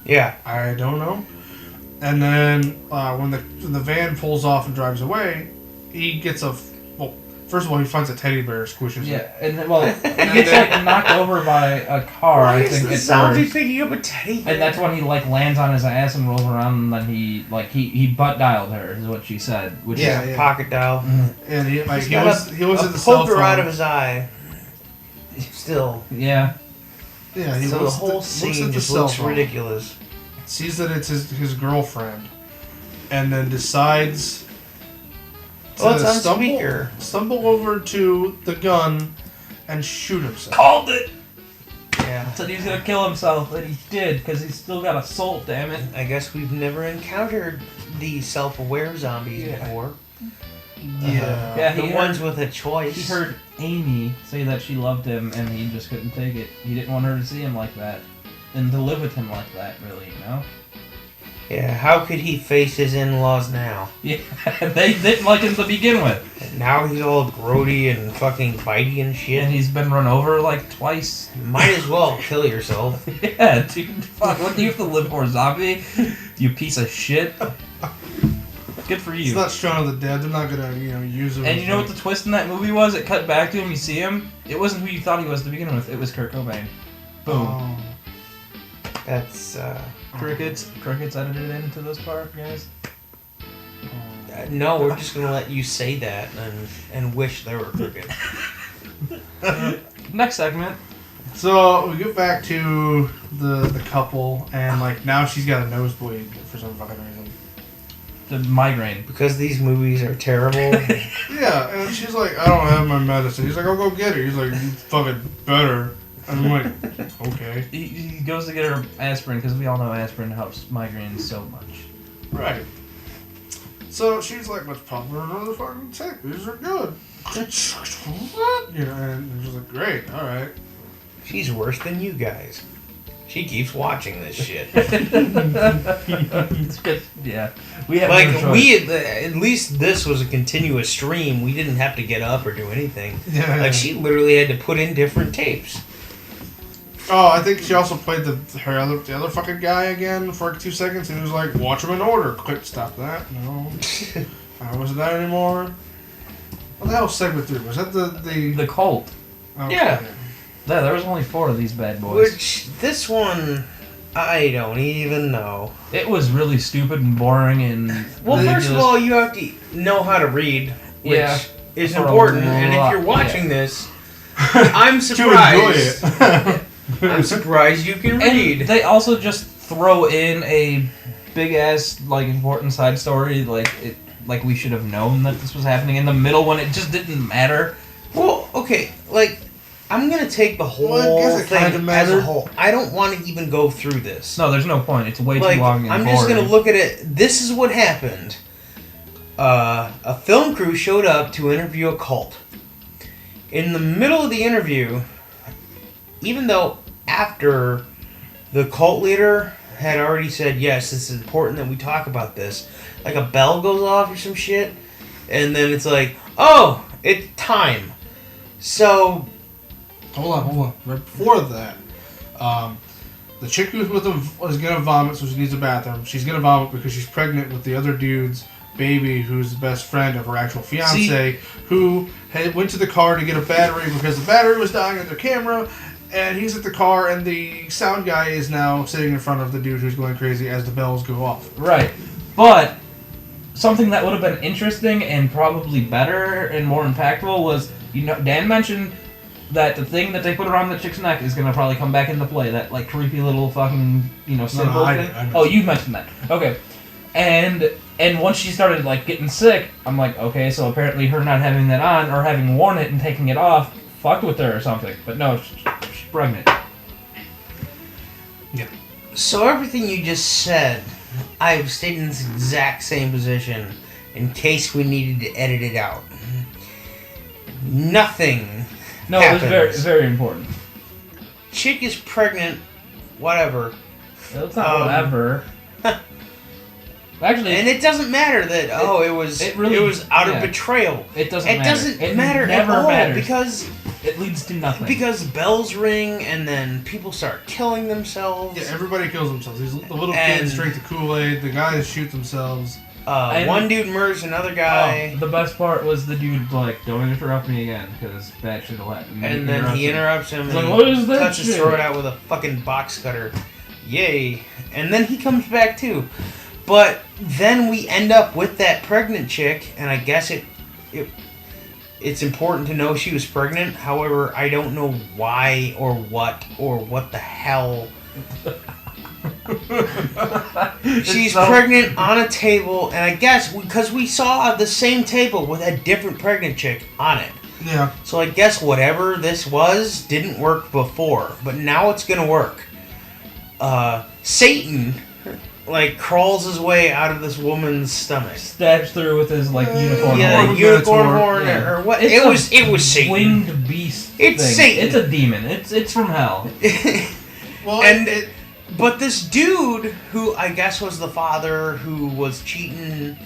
Yeah. I don't know. And then when the van pulls off and drives away, he gets first of all, he finds a teddy bear, squishes it. Yeah, and then, well, he gets like knocked over by a car. Why I is think the it's zombie first. picking up a teddy bear? And that's when he like lands on his ass and rolls around, and then he butt dialed her, is what she said. Which Yeah. is Pocket dial. And he He's he got was a at the cell poker phone. out of his eye. Still. yeah. Yeah, he So the looks whole looks at scene the just cell looks phone, ridiculous. sees that it's his girlfriend, and then decides Well, it's on stumble, speaker. stumble over to the gun and shoot himself. Called it. Yeah. Said he was gonna kill himself, and he did because he's still got a soul. Damn it. I guess we've never encountered the self-aware zombies Yeah. before. Yeah. Yeah, The he ones heard, with a choice. he heard Amy say that she loved him, and he just couldn't take it. He didn't want her to see him like that, and to live with him like that. Really, you know. Yeah, how could he face his in-laws now? Yeah, they didn't like him to begin with. And now he's all grody and fucking bitey and shit. And he's been run over like twice. Might as well kill yourself. Yeah, dude. Fuck, what do you have to live for, zombie? You piece of shit. Good for He's you. not Shaun of the Dead. They're not gonna use him. And as you know what like- the twist in that movie was? It cut back to him, you see him. It wasn't who you thought he was to begin with. It was Kurt Cobain. Boom. Oh. That's, Crickets edited into this part, guys. no, we're just gonna let you say that and wish there were crickets. Next segment. So we get back to the couple, and like now she's got a nosebleed for some fucking reason. The migraine. Because these movies are terrible. Yeah, and she's like, I don't have my medicine. He's like, I'll go get it. He's like, you fucking better. And I'm like, okay. He goes to get her aspirin because we all know aspirin helps migraines so much. Right. So she's like, let's pop her another fucking tick. These are good. What? And she's like, great, alright. She's worse than you guys. She keeps watching this shit. It's good. Yeah, we have no Like, choice. at least this was a continuous stream. We didn't have to get up or do anything. Yeah. Like, she literally had to put in different tapes. Oh, I think she also played the other fucking guy again for like 2 seconds, and he was like, watch him in order. Click, stop that. No. Wasn't that anymore? What the hell was segment 3? Was that The cult. okay. Yeah. Yeah, there was only 4 of these bad boys. Which, this one, I don't even know. It was really stupid and boring and. Well, first of ridiculous. all, you have to know how to read, which Yeah. is For a important. And if lot, you're watching yeah. this, I'm To surprised. enjoy it. I'm surprised you can And read. they also just throw in a big ass like important side story. Like we should have known that this was happening in the middle when it just didn't matter. Well, okay, like I'm gonna take the whole Well, I guess it thing kinda as a mattered. whole. I don't want to even go through this. No, there's no point. It's way Like, too long and I'm boring. just gonna look at it. This is what happened. A film crew showed up to interview a cult. In the middle of the interview, even though after the cult leader had already said, yes, this is important that we talk about this, like a bell goes off or some shit, and then it's like, oh, it's time. So, Hold on. Right before that, the chick who's with him was gonna vomit, so she needs a bathroom. She's gonna vomit because she's pregnant with the other dude's baby, who's the best friend of her actual fiance, who went to the car to get a battery because the battery was dying on their camera. And he's at the car, and the sound guy is now sitting in front of the dude who's going crazy as the bells go off. Right. But something that would have been interesting and probably better and more impactful was, Dan mentioned that the thing that they put around the chick's neck is going to probably come back into play. That, like, creepy little fucking, symbol I thing. didn't. Oh, you mentioned that. Okay. And once she started, like, getting sick, I'm like, okay, so apparently her not having that on or having worn it and taking it off fucked with her or something. But no, she's pregnant. Yeah. So everything you just said, I've stayed in this exact same position in case we needed to edit it out. Nothing No, happens. it was very, very important. Chick is pregnant, whatever. It's not whatever. Actually, And it doesn't matter that, it was out of betrayal. It doesn't It matter. doesn't matter never at all matters. because It leads to nothing. Because bells ring and then people start killing themselves. Yeah, everybody kills themselves. These the little And- kids drink the Kool-Aid. The guys shoot themselves. One dude murders another guy. The best part was the dude like, "Don't interrupt me again, because that should happen." And then he interrupts him He's and like, "What is that cuts his shit?" throat out with a fucking box cutter. Yay. And then he comes back too. But then we end up with that pregnant chick, and I guess it's important to know she was pregnant. However, I don't know why or what the hell. She's pregnant on a table, and I guess because we saw the same table with a different pregnant chick on it. Yeah. So I guess whatever this was didn't work before, but now it's gonna work. Satan, like, crawls his way out of this woman's stomach. stabs through with his like unicorn. Yeah, horn. unicorn Minotaur. horn Yeah. or what? It's It was Satan. Winged beast. It's thing. Satan. It's a demon. It's from hell. Well, And but this dude, who I guess was the father, who was cheating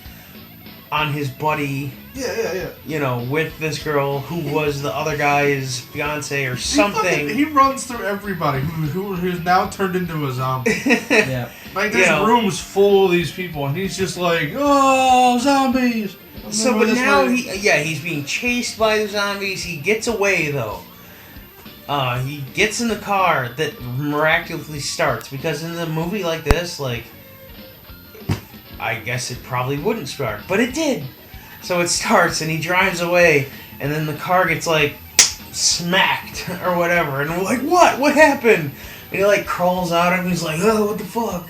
on his buddy, yeah. with this girl who was the other guy's fiance or something. He runs through everybody who's now turned into a zombie. Yeah. Like, there's rooms full of these people, and he's just like, oh, zombies. So, but now he's being chased by the zombies. He gets away though. He gets in the car that miraculously starts, because in a movie like this, like, I guess it probably wouldn't start, but it did. So it starts and he drives away, and then the car gets like smacked or whatever, and we're like, what happened? And he like crawls out and he's like, oh, what the fuck?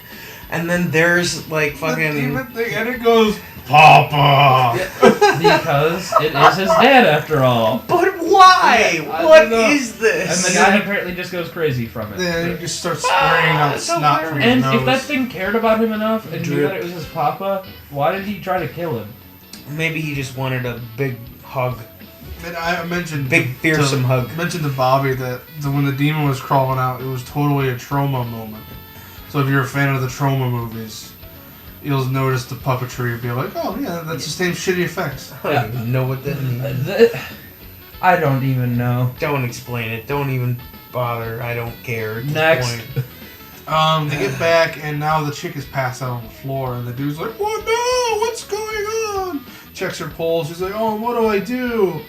And then there's like fucking, And it goes, Papa. Because it is his dad after all. but why? I What don't know. is this? And the guy apparently just goes crazy from it. Then he just starts spraying out so snot weird. from his And nose. if that thing cared about him enough and knew Drip. that it was his papa, why did he try to kill him? Maybe he just wanted a big hug. And I mentioned Big, fearsome hug. I mentioned to Bobby that when the demon was crawling out, it was totally a trauma moment. So if you're a fan of the trauma movies, you'll notice the puppetry and be like, oh yeah, that's the same shitty effects. I don't even know what that means. I don't even know. Don't explain it. Don't even bother. I don't care. At this Next. point. They get back, and now the chick is passed out on the floor, and the dude's like, what? No, what's going on? Checks her pulse. She's like, oh, what do I do?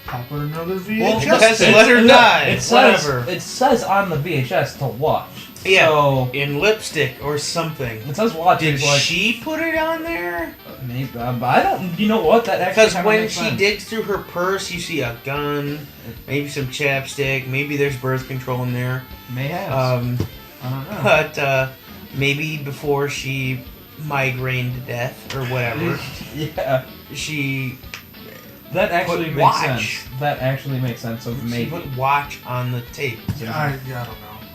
Pop in another VHS. Just let her die. Whatever. It says on the VHS to watch. Yeah. So In lipstick or something. it says watch. Did It's like, she put it on there? maybe, but I don't. You know what? That actually Because kinda when makes she sense. digs through her purse, you see a gun, maybe some chapstick, maybe there's birth control in there. may have. Um, I don't know. but maybe before she migraine to death or whatever, Yeah. she That actually put makes watch. sense. That actually makes sense. So She maybe put watch on the tape. I don't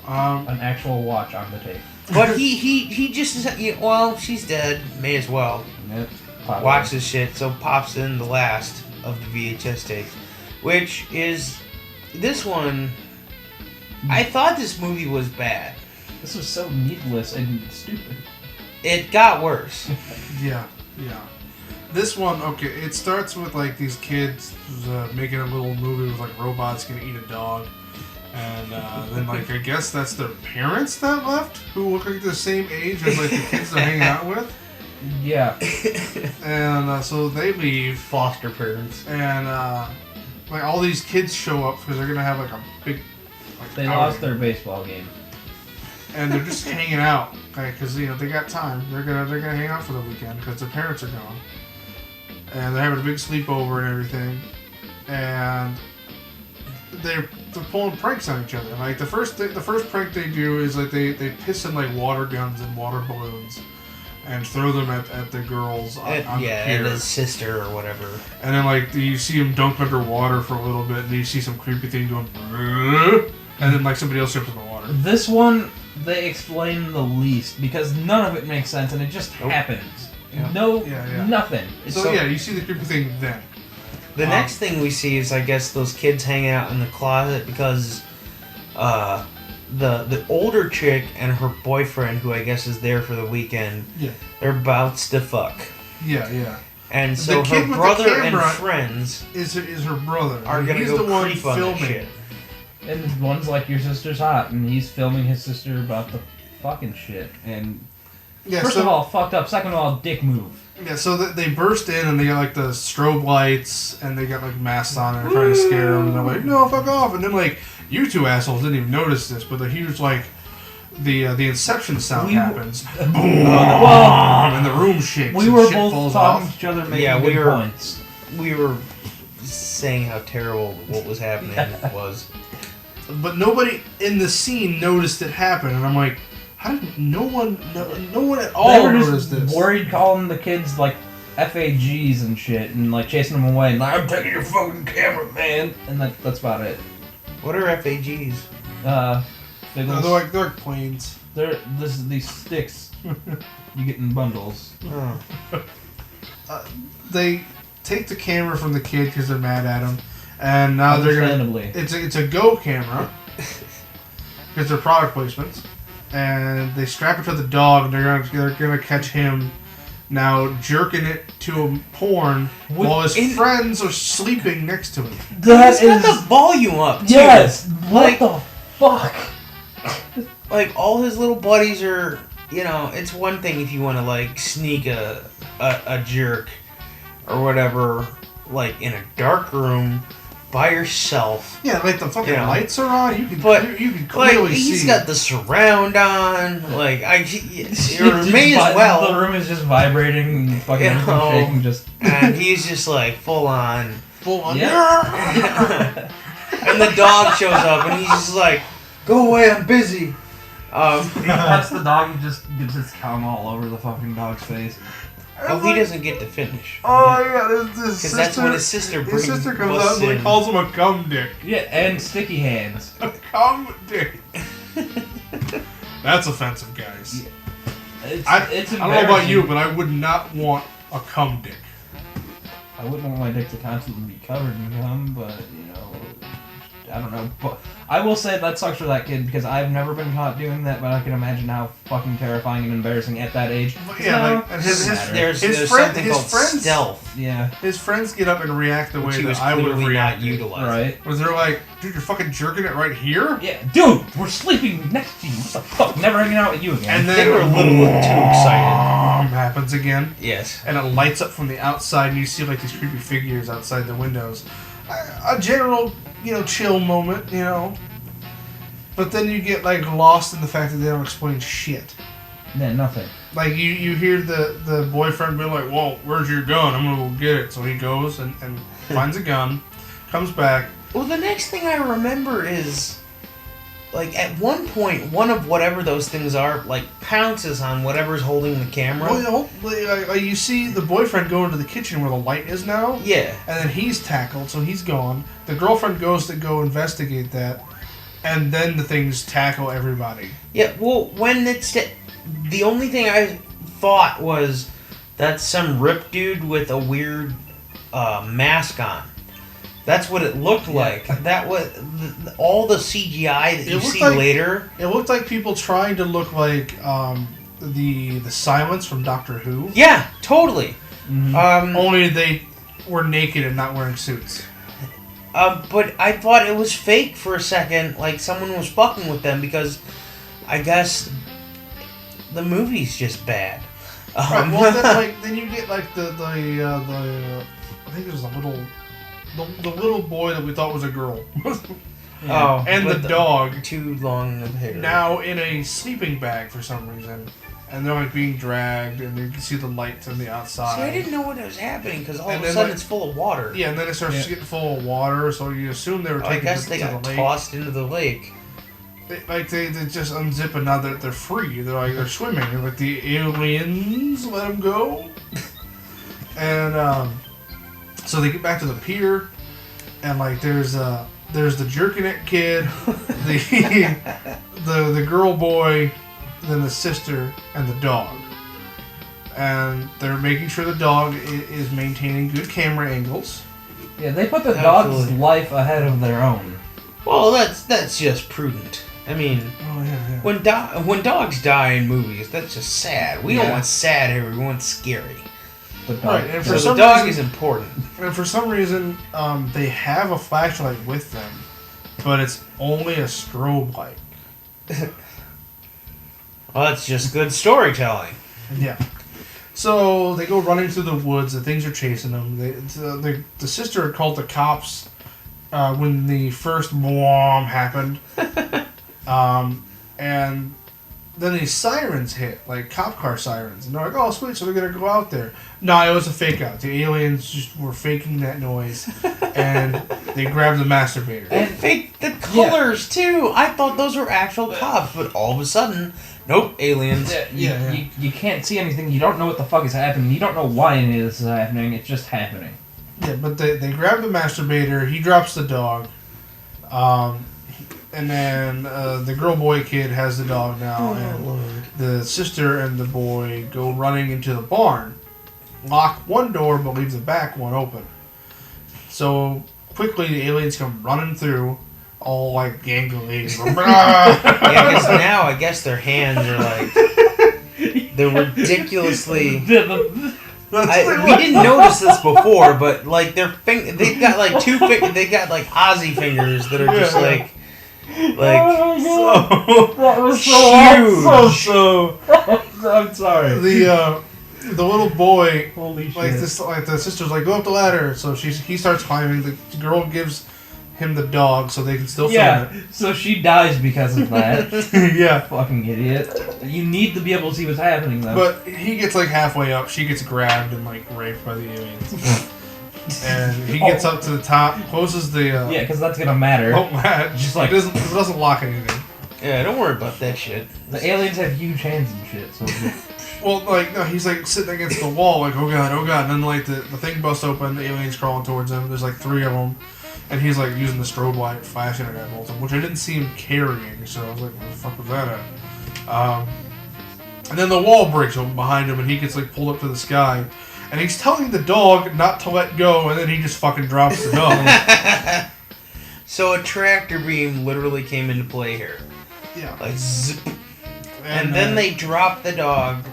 know. an actual watch on the tape. But he just well, she's dead. May as well Yep. Probably. watch this shit. So pops in the last of the VHS tapes, which is this one. I thought this movie was bad. This was so needless and stupid. It got worse. Yeah. This one, okay, it starts with like these kids making a little movie with like robots gonna eat a dog. And then, like, I guess that's their parents that left, who look like the same age as like the kids they're hanging out with. Yeah. And so they leave, Foster parents. and like all these kids show up because they're gonna have like a big. Like, They outing. lost their baseball game. And they're just hanging out, okay? Because they got time. They're gonna hang out for the weekend because their parents are gone, and they're having a big sleepover and everything, and they're pulling pranks on each other. Like the first prank they do is like they piss in like water guns and water balloons, and throw them at the girls on the pier. And his sister or whatever. And then like you see him dunk underwater for a little bit, and then you see some creepy thing going, "Bruh," and then like somebody else jumps in the water. This one, they explain the least because none of it makes sense and it just happens. Yeah. No, Yeah. It's So yeah, you see the creepy thing then. The next thing we see is, I guess, those kids hanging out in the closet because the older chick and her boyfriend, who I guess is there for the weekend, they're about to fuck. Yeah. And so The kid her with the brother and camera friends Is her brother? are And gonna he's go the one creep on that filming. shit. And one's like, your sister's hot, and he's filming his sister about the fucking shit. And Yeah, first so, of all, fucked up. Second of all, dick move. yeah, so they burst in and they got like the strobe lights and they got like masks on and they're trying to scare them. And they're like, "No, fuck off!" And then like you two assholes didn't even notice this, but the huge like the Inception sound happens, boom, and the room shakes. We and were shit both falls talking off. to each other, making Yeah, good points. we were saying how terrible what was happening was. But nobody in the scene noticed it happen, and I'm like, how did no one at all They were notice just this? worried calling the kids like FAGs and shit and like chasing them away and like, I'm taking your fucking camera, man. And that's about it. What are FAGs? No, Figgles. they're like planes. They're these sticks you get in bundles. Oh. They take the camera from the kid because they're mad at him, and now they're gonna. Understandably. It's a Go camera because they're product placements, and they strap it to the dog. And they're gonna catch him now jerking it to a porn while his friends are sleeping next to him. He's got the volume up, too. Yes. Like- What the fuck? Like, all his little buddies are, it's one thing if you want to, like, sneak a jerk or whatever, like, in a dark room by yourself. Yeah, like the fucking Yeah. lights are on. You can Like, clearly see. he's got the surround on. Like, Just may as well. The room is just vibrating and fucking everything's shaking. Just And he's just, like, full on. full on. Yeah. And the dog shows up, and he's just like, "Go away, I'm busy." he pets the dog and just gets his cum all over the fucking dog's face. Oh, he doesn't get to finish. Oh yeah, his Because sister. that's when his sister brings His sister comes busts out and like, in. calls him a cum dick. Yeah, and sticky hands. A cum dick. That's offensive, guys. It's I don't know about you, but I would not want a cum dick. I wouldn't want my dick to constantly be covered in cum, but I don't know. But I will say that sucks for that kid because I've never been caught doing that, but I can imagine how fucking terrifying and embarrassing at that age. But yeah, No, like and his There's friend- something his called friends- stealth, yeah, his friends get up and react the way which he was that I would have clearly not reacted. utilizing. right. Where they're like, dude, you're fucking jerking it right here? Yeah, dude, we're sleeping next to you. What the fuck? Never hanging out with you again. And then They were a little too excited. happens again. Yes. And it lights up from the outside, and you see like these creepy figures outside the windows. A general, chill moment, But then you get like lost in the fact that they don't explain shit. Yeah, nothing. Like you hear the boyfriend be like, "Whoa, where's your gun? I'm gonna go get it." So he goes and finds a gun, comes back. Well, the next thing I remember is like at one point, one of whatever those things are, like pounces on whatever's holding the camera. Well, you see the boyfriend go into the kitchen where the light is now. Yeah. And then he's tackled, so he's gone. The girlfriend goes to go investigate that, and then the things tackle everybody. Yeah. Well, when it's the only thing I thought was that's some rip dude with a weird mask on. That's what it looked like. That was all the CGI that you see later. It looked like people trying to look like the Silence from Doctor Who. Yeah, totally. Mm-hmm. Only they were naked and not wearing suits. But I thought it was fake for a second, like someone was fucking with them because I guess the movie's just bad. Right, well, then you get like the I think it was the little boy that we thought was a girl. Oh, and the dog too long of hair. Now in a sleeping bag for some reason, and they're like being dragged, and you can see the lights on the outside. See, I didn't know what was happening because all of a sudden it's full of water. Yeah, and then it starts getting full of water, so you assume they were taken to the lake. Tossed into the lake. They just unzip and now they're free. They're swimming. They're like the aliens, let them go. And so they get back to the pier, and like there's the jerking it kid, the girl boy, then the sister and the dog, and they're making sure the dog is maintaining good camera angles. Yeah, they put the dog's life ahead of their own. Well, that's just prudent. I mean, when dogs die in movies, that's just sad. We don't want sad here. We want scary. Right, and so the dog is important. And for some reason, they have a flashlight with them, but it's only a strobe light. Well, that's just good storytelling. Yeah. So they go running through the woods. The things are chasing them. The sister had called the cops when the first bomb happened. And then these sirens hit, like cop car sirens. And they're like, oh, sweet, so they're going to go out there. No, it was a fake out. The aliens just were faking that noise. And they grabbed the masturbator. And fake the colors, too. I thought those were actual cops, but all of a sudden, nope, aliens. You can't see anything. You don't know what the fuck is happening. You don't know why any of this is happening. It's just happening. Yeah, but they grab the masturbator. He drops the dog. And then the girl-boy kid has the dog now, and the sister and the boy go running into the barn, lock one door but leave the back one open. So quickly the aliens come running through, all like gangly. Yeah, because now I guess their hands are like they're ridiculously. We didn't notice this before, but like they've got like they got like Aussie fingers that are just like. That was so I'm sorry. The little boy, holy shit. Like the sister's like, go up the ladder. So he starts climbing. The girl gives him the dog so they can still film it. So she dies because of that. Yeah, fucking idiot. You need to be able to see what's happening though. But he gets like halfway up. She gets grabbed and like raped by the aliens. And he gets up to the top, closes the. Yeah, because that's gonna matter. Don't latch. Just like it doesn't lock anything. Yeah, don't worry about that shit. The aliens have huge hands and shit. So. Well, like no, he's like sitting against the wall, like oh god, and then like the thing busts open, the aliens crawling towards him. There's like 3 of them, and he's like using the strobe light, flashing it at both of them, which I didn't see him carrying. So I was like, what the fuck was that at? And then the wall breaks open behind him, and he gets like pulled up to the sky. And he's telling the dog not to let go, and then he just fucking drops the dog. So a tractor beam literally came into play here. Yeah. Like zip. And then they drop the dog.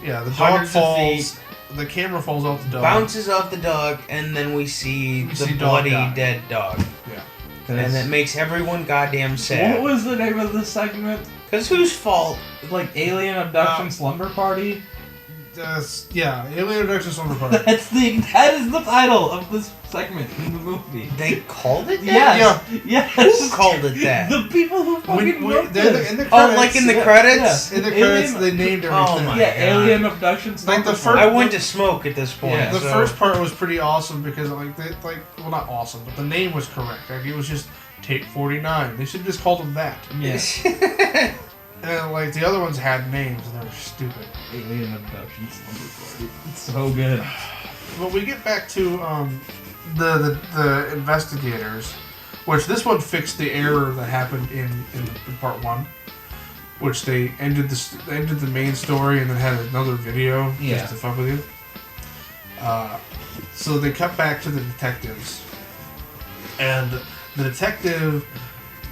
Yeah, the dog falls. The camera falls off the dog. Bounces off the dog, and then we see the bloody dead dog. Yeah. And that makes everyone goddamn sad. What was the name of this segment? Because whose fault? Like Alien Abduction Slumber Party? Yeah, Alien Abduction Slumber Party. That is the title of this segment in the movie. They called it that? Yes. Yes. Who called it that? The people who fucking wrote this. In the Oh, credits, like in the credits? in the Alien- credits, they named everything. Oh my Yeah, God. alien abductions. Like the number first- I went to smoke at this point. Yeah. The so- first part was pretty awesome because well, not awesome, but the name was correct. Like it was just Tape 49. They should have just called them that. Yeah. And like the other ones had names and they were stupid. Alien abductions number 40. It's so good. But we get back to the investigators, which this one fixed the error that happened in part 1, which they ended the main story and then had another video Yeah. just to fuck with you. So they cut back to the detectives, and the detective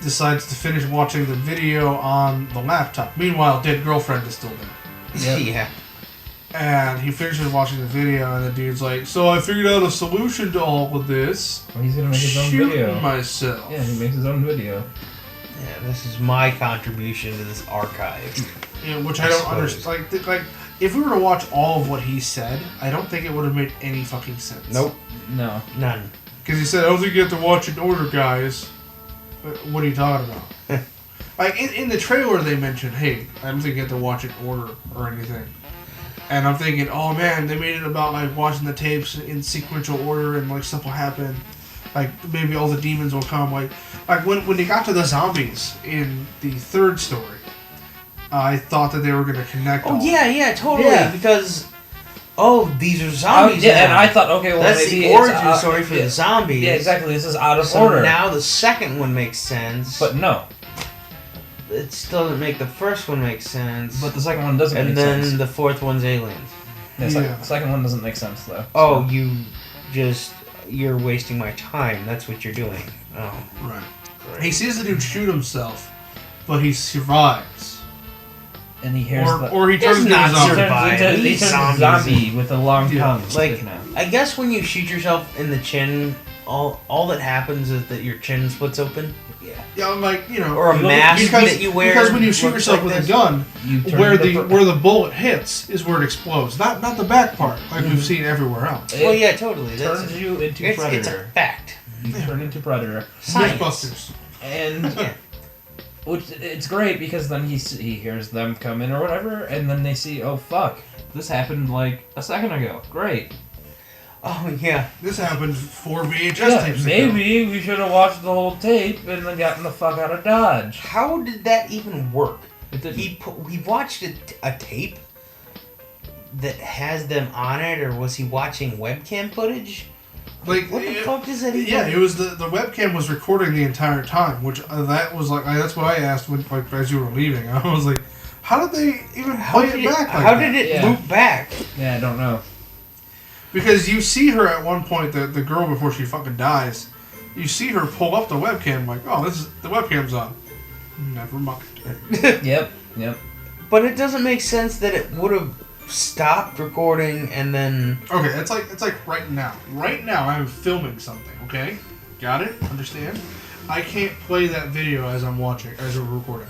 decides to finish watching the video on the laptop. Meanwhile, dead girlfriend is still there. Yep. Yeah. And he finishes watching the video, and the dude's like, "So I figured out a solution to all of this. Well, he's gonna make his own Shooting video. myself." Yeah, he makes his own video. Yeah, this is my contribution to this archive. Yeah, which I don't suppose. understand. Like, if we were to watch all of what he said, I don't think it would have made any fucking sense. Nope. No. None. Because he said, "I don't think you have to watch in order, guys." What are you talking about? Like in the trailer, they mentioned, "Hey, I don't think you have to watch it in order or anything." And I'm thinking, "Oh man, they made it about like watching the tapes in sequential order and like stuff will happen. Like maybe all the demons will come." Like when they got to the zombies in the third story, I thought that they were going to connect. Oh, all. yeah, totally. Yeah. Because, these are Oh, zombies yeah, now. and I thought, okay, well, That's maybe the it's origin story for yeah. the zombies. Yeah, exactly. This is out of So order. now the second one makes sense. But no. it still doesn't make the first one make sense. But the second one doesn't and make then sense. the fourth one's aliens. The Yeah. second one doesn't make sense, though. Oh, So- you're wasting my time. That's what you're doing. Oh, Right. great. He sees the dude shoot himself, but he survives. And he hears the... Or he Does turns into not a zombie. survive. He turns He's into a zombie with a long Yeah. tongue. Like, sticking out. I guess when you shoot yourself in the chin, all that happens is that your chin splits open. Yeah, I'm like, you know, Or a mask that you wear. because when you shoot looks yourself like with this. a gun, You turn where into where the bullet hits is where it explodes, not the back part like Mm-hmm. we've seen everywhere else. It Well, yeah, totally. That's turns you into it's Predator. a fact. You turn into Predator. Science. Mythbusters. And... Yeah. Which, it's great because then he hears them come in or whatever, and then they see, oh fuck, this happened like a second ago. Great. Oh yeah. This happened 4 VHS Yeah, tapes ago. maybe we should have watched the whole tape and then gotten the fuck out of Dodge. How did that even work? It didn't. He watched a tape that has them on it, or was he watching webcam footage? Like, What the fuck does that even? Yeah, it was the webcam was recording the entire time, which that was like that's what I asked when like as you were leaving. I was like, how did they even play it back? Like how that? did it Yeah. loop back? Yeah, I don't know. Because you see her at one point, the girl before she fucking dies, you see her pull up the webcam like, oh, this is the webcam's on. Never mind. Yep. But it doesn't make sense that it would have stopped recording and then. Okay, it's like right now. Right now, I'm filming something. Okay, got it? Understand? I can't play that video as I'm watching, as we're recording.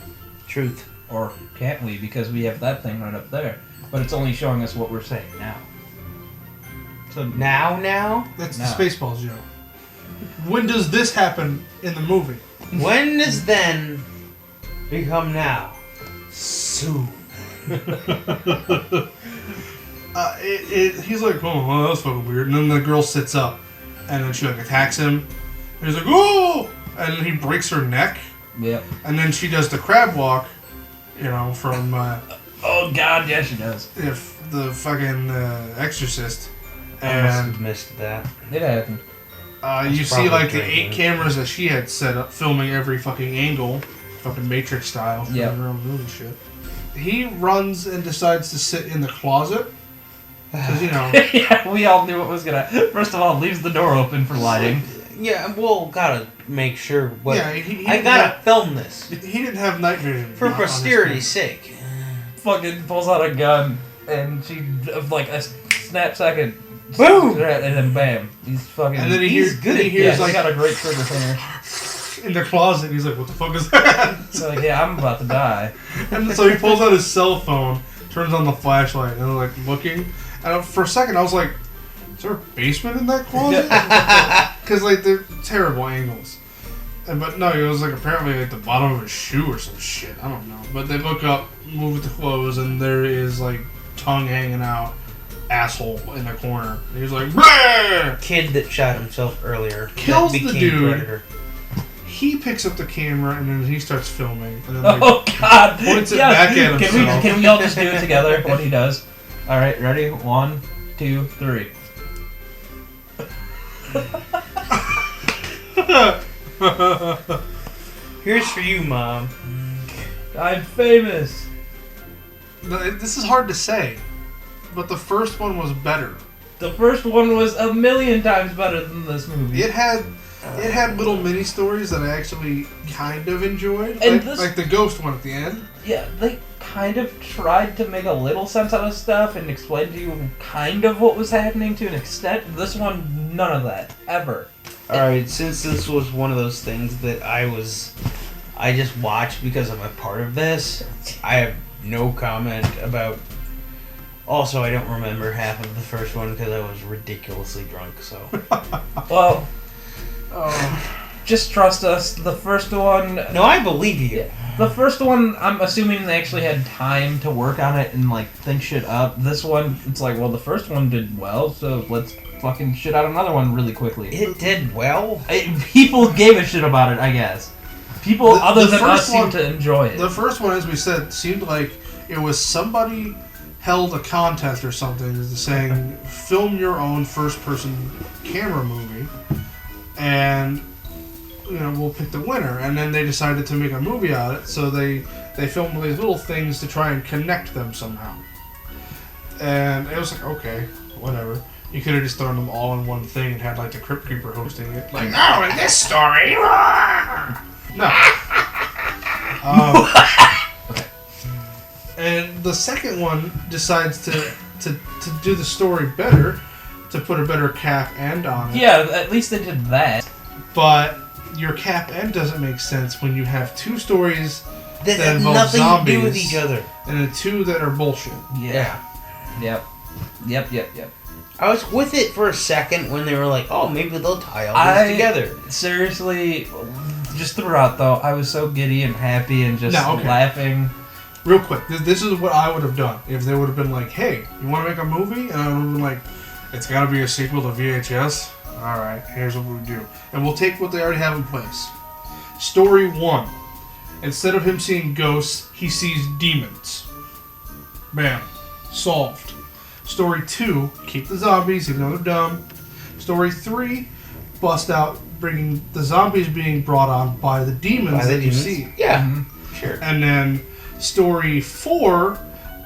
Truth. Or can't we? Because we have that thing right up there. But it's only showing us what we're saying now. So now? That's No. the Spaceballs joke. When does this happen in the movie? When does then become now? Soon. He's like, oh, well, that's fucking weird. And then the girl sits up, and then she like attacks him. And he's like, oh! And then he breaks her neck. Yep. And then she does the crab walk, you know, from Oh god, yeah, she does. if the fucking Exorcist. I must have And missed that. It happened. you That's see probably like the drinking. 8 cameras that she had set up, filming every fucking angle, fucking Matrix style. Yep. filming her own movie shit. He runs and decides to sit in the closet. Because, you know, Yeah, we all knew what was gonna. First of all, leaves the door open for lighting. Yeah, we'll gotta make sure. What yeah, he I didn't gotta film this have, he didn't have night vision. for on his posterity's phone. sake. Fucking pulls out a gun, and she like a snap second. Boom! And then bam, he's fucking. And then he He's hears, good then he at- hears yeah, like he got a great trigger finger. in the closet. He's like, "What the fuck is that?" So like, yeah, I'm about to die. And so he pulls out his cell phone, turns on the flashlight, and like looking. And for a second, I was like, is there a basement in that closet? Because, like, they're terrible angles. But no, it was, like, apparently, like, the bottom of his shoe or some shit. I don't know. But they look up, move the clothes, and there is, like, tongue hanging out, asshole in the corner. And he was like, "Bleh!" Kid that shot himself earlier. Kills that the became dude. Predator. He picks up the camera, and then he starts filming. And then, like, Oh God! points it back at himself. Can we all just do it together? What he does? All right, ready? 1, 2, 3. Here's for you, Mom. I'm famous. This is hard to say, but the first one was better. The first one was a million times better than this movie. It had little mini stories that I actually kind of enjoyed, And like the ghost one at the end. Yeah, they kind of tried to make a little sense out of stuff and explain to you kind of what was happening to an extent. This one, none of that. Ever. Alright, since this was one of those things that I just watched because I'm a part of this, I have no comment about... Also, I don't remember half of the first one because I was ridiculously drunk, so... Well, just trust us. The first one... No, I believe you. Yeah. The first one, I'm assuming they actually had time to work on it and, like, think shit up. This one, it's like, well, the first one did well, so let's fucking shit out another one really quickly. It did well. People gave a shit about it, I guess. People other the than us first one- seemed to enjoy it. The first one, as we said, seemed like it was somebody held a contest or something saying, film your own first-person camera movie, and we'll pick the winner. And then they decided to make a movie out of it, so they filmed these little things to try and connect them somehow. And it was like, okay, whatever. You could have just thrown them all in one thing and had like the Crypt Keeper hosting it. Like, no, in this story, no. Okay. And the second one decides to do the story better, to put a better cap end on it. Yeah, at least they did that. But your cap end doesn't make sense when you have two stories That that have involve nothing zombies to do with each other. and then two that are bullshit. Yeah. Yep. I was with it for a second when they were like, oh, maybe they'll tie all this together. Seriously, just throughout though, I was so giddy and happy and just laughing. Real quick, this is what I would have done if they would have been like, hey, you want to make a movie? And I would have been like, it's got to be a sequel to VHS. All right, here's what we do. And we'll take what they already have in place. Story 1. Instead of him seeing ghosts, he sees demons. Bam. Solved. Story 2, keep the zombies, even though they're dumb. Story 3, bust out, bringing the zombies being brought on by the demons you see. Yeah, sure. And then story 4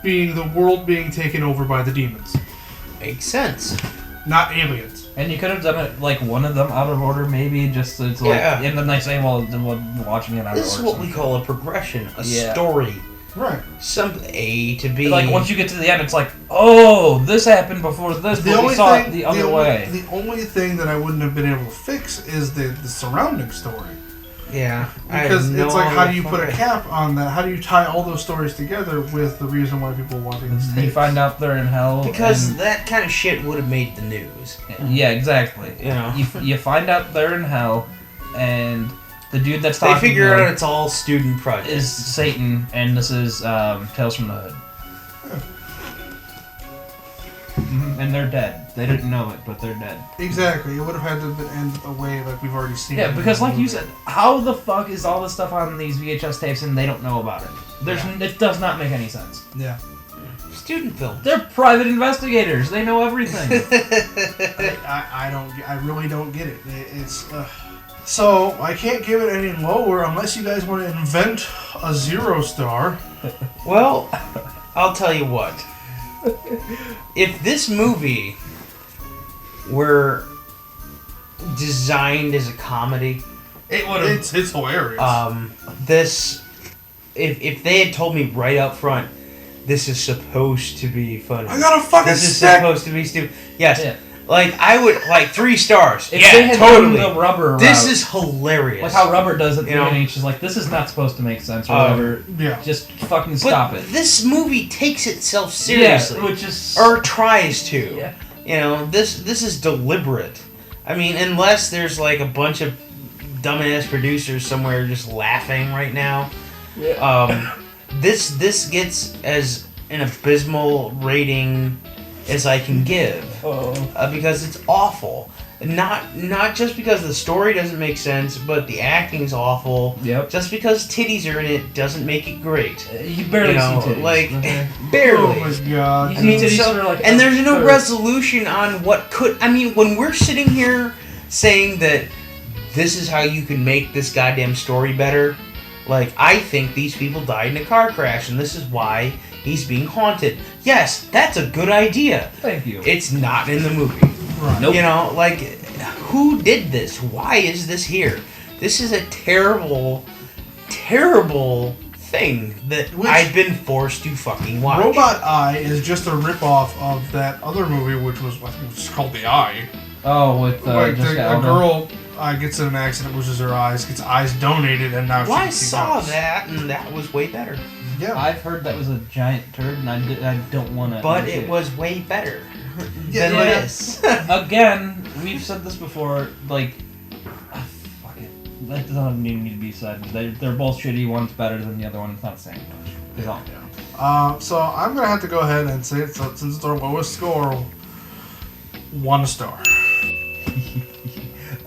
being the world being taken over by the demons. Makes sense. Not aliens. And you could have done it like one of them out of order, maybe just so it's like, and then they say, well, watching it out of order. This is what we call a progression, a Yeah. story. Right. Some A to B. Like once you get to the end, it's like, oh, this happened before this, but we saw it the other way. The only thing that I wouldn't have been able to fix is the surrounding story. Yeah. Because it's like, how do you put a cap on that? How do you tie all those stories together with the reason why people are watching this? You find out they're in hell. Because that kind of shit would have made the news. Yeah, exactly. You know. You find out they're in hell, and the dude that's talking They figure to out it's all student projects. is Satan, and this is Tales from the Hood. And they're dead. They didn't know it, but they're dead. Exactly. It would have had to end away like we've already seen. Yeah, because like you said, how the fuck is all this stuff on these VHS tapes and they don't know about it? It does not make any sense. Yeah. Student film. They're private investigators. They know everything. I really don't get it. It's so I can't give it any lower unless you guys want to invent a 0 star. Well, I'll tell you what. If this movie were designed as a comedy, It would. It's hilarious. If they had told me right up front, this is supposed to be funny. I got a fucking This is stick. supposed to be stupid. Yes. Yeah. Like, I would, 3 stars. If yeah, they had totally. done the Rubber This route, is hilarious. like how Rubber does at the You know? beginning, she's like, this is not supposed to make sense or whatever. Yeah. Just fucking But stop it. this movie takes itself seriously. Yeah, which is... Or tries to. Yeah. You know, this is deliberate. I mean, unless there's like a bunch of dumbass producers somewhere just laughing right now. Yeah. This gets as an abysmal rating as I can give because it's awful. Not just because the story doesn't make sense, but the acting's awful. Yep. Just because titties are in it doesn't make it great. You barely see titties. Like okay? barely. Oh my god. You see titties for like And there's no third. resolution on what could. I mean, when we're sitting here saying that this is how you can make this goddamn story better, like, I think these people died in a car crash, and this is why he's being haunted. Yes, that's a good idea. Thank you. It's not in the movie. Right. Nope. You know, like, who did this? Why is this here? This is a terrible, terrible thing that I've been forced to fucking watch. Robot Eye is just a ripoff of that other movie, which was, I think it was called The Eye. Oh, with Like Jessica a Alba. girl gets in an accident, loses her eyes, gets eyes donated, and now Well, she I can see saw ghosts. that, and that was way better. Yeah. I've heard that was a giant turd, and I don't want to. But it was way better Yeah, than yeah. this. Again, we've said this before. Like, fuck it. That doesn't need to be said. They're both shitty. One's better than the other one. It's not saying much. It's all. So I'm gonna have to go ahead and say it. So since it's our lowest score, 1 star.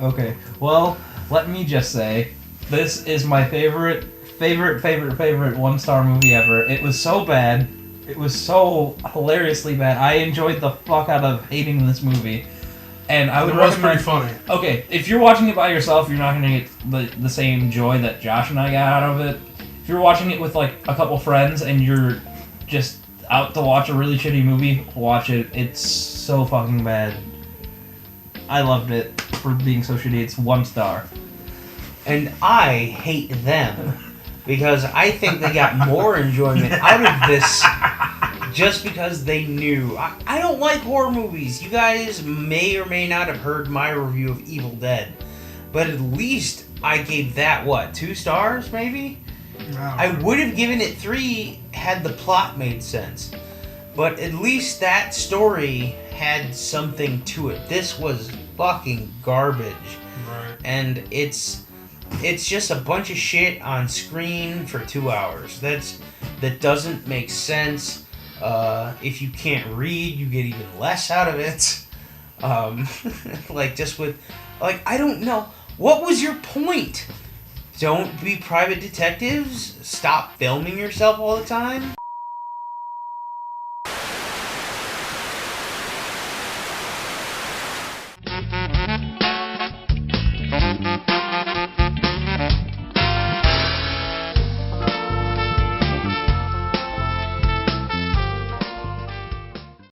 Okay. Well, let me just say, this is my favorite 1-star movie ever. It was so bad. It was so hilariously bad. I enjoyed the fuck out of hating this movie. And I would It was recommend... pretty funny. Okay, if you're watching it by yourself, you're not going to get the same joy that Josh and I got out of it. If you're watching it with, like, a couple friends and you're just out to watch a really shitty movie, watch it. It's so fucking bad. I loved it for being so shitty. It's 1 star. And I hate them because I think they got more enjoyment out of this just because they knew. I don't like horror movies. You guys may or may not have heard my review of Evil Dead, but at least I gave that, 2 stars maybe? I would have given it 3 had the plot made sense. But at least that story had something to it. This was fucking garbage. Right. And it's just a bunch of shit on screen for 2 hours. That doesn't make sense. If you can't read, you get even less out of it. I don't know. What was your point? Don't be private detectives? Stop filming yourself all the time?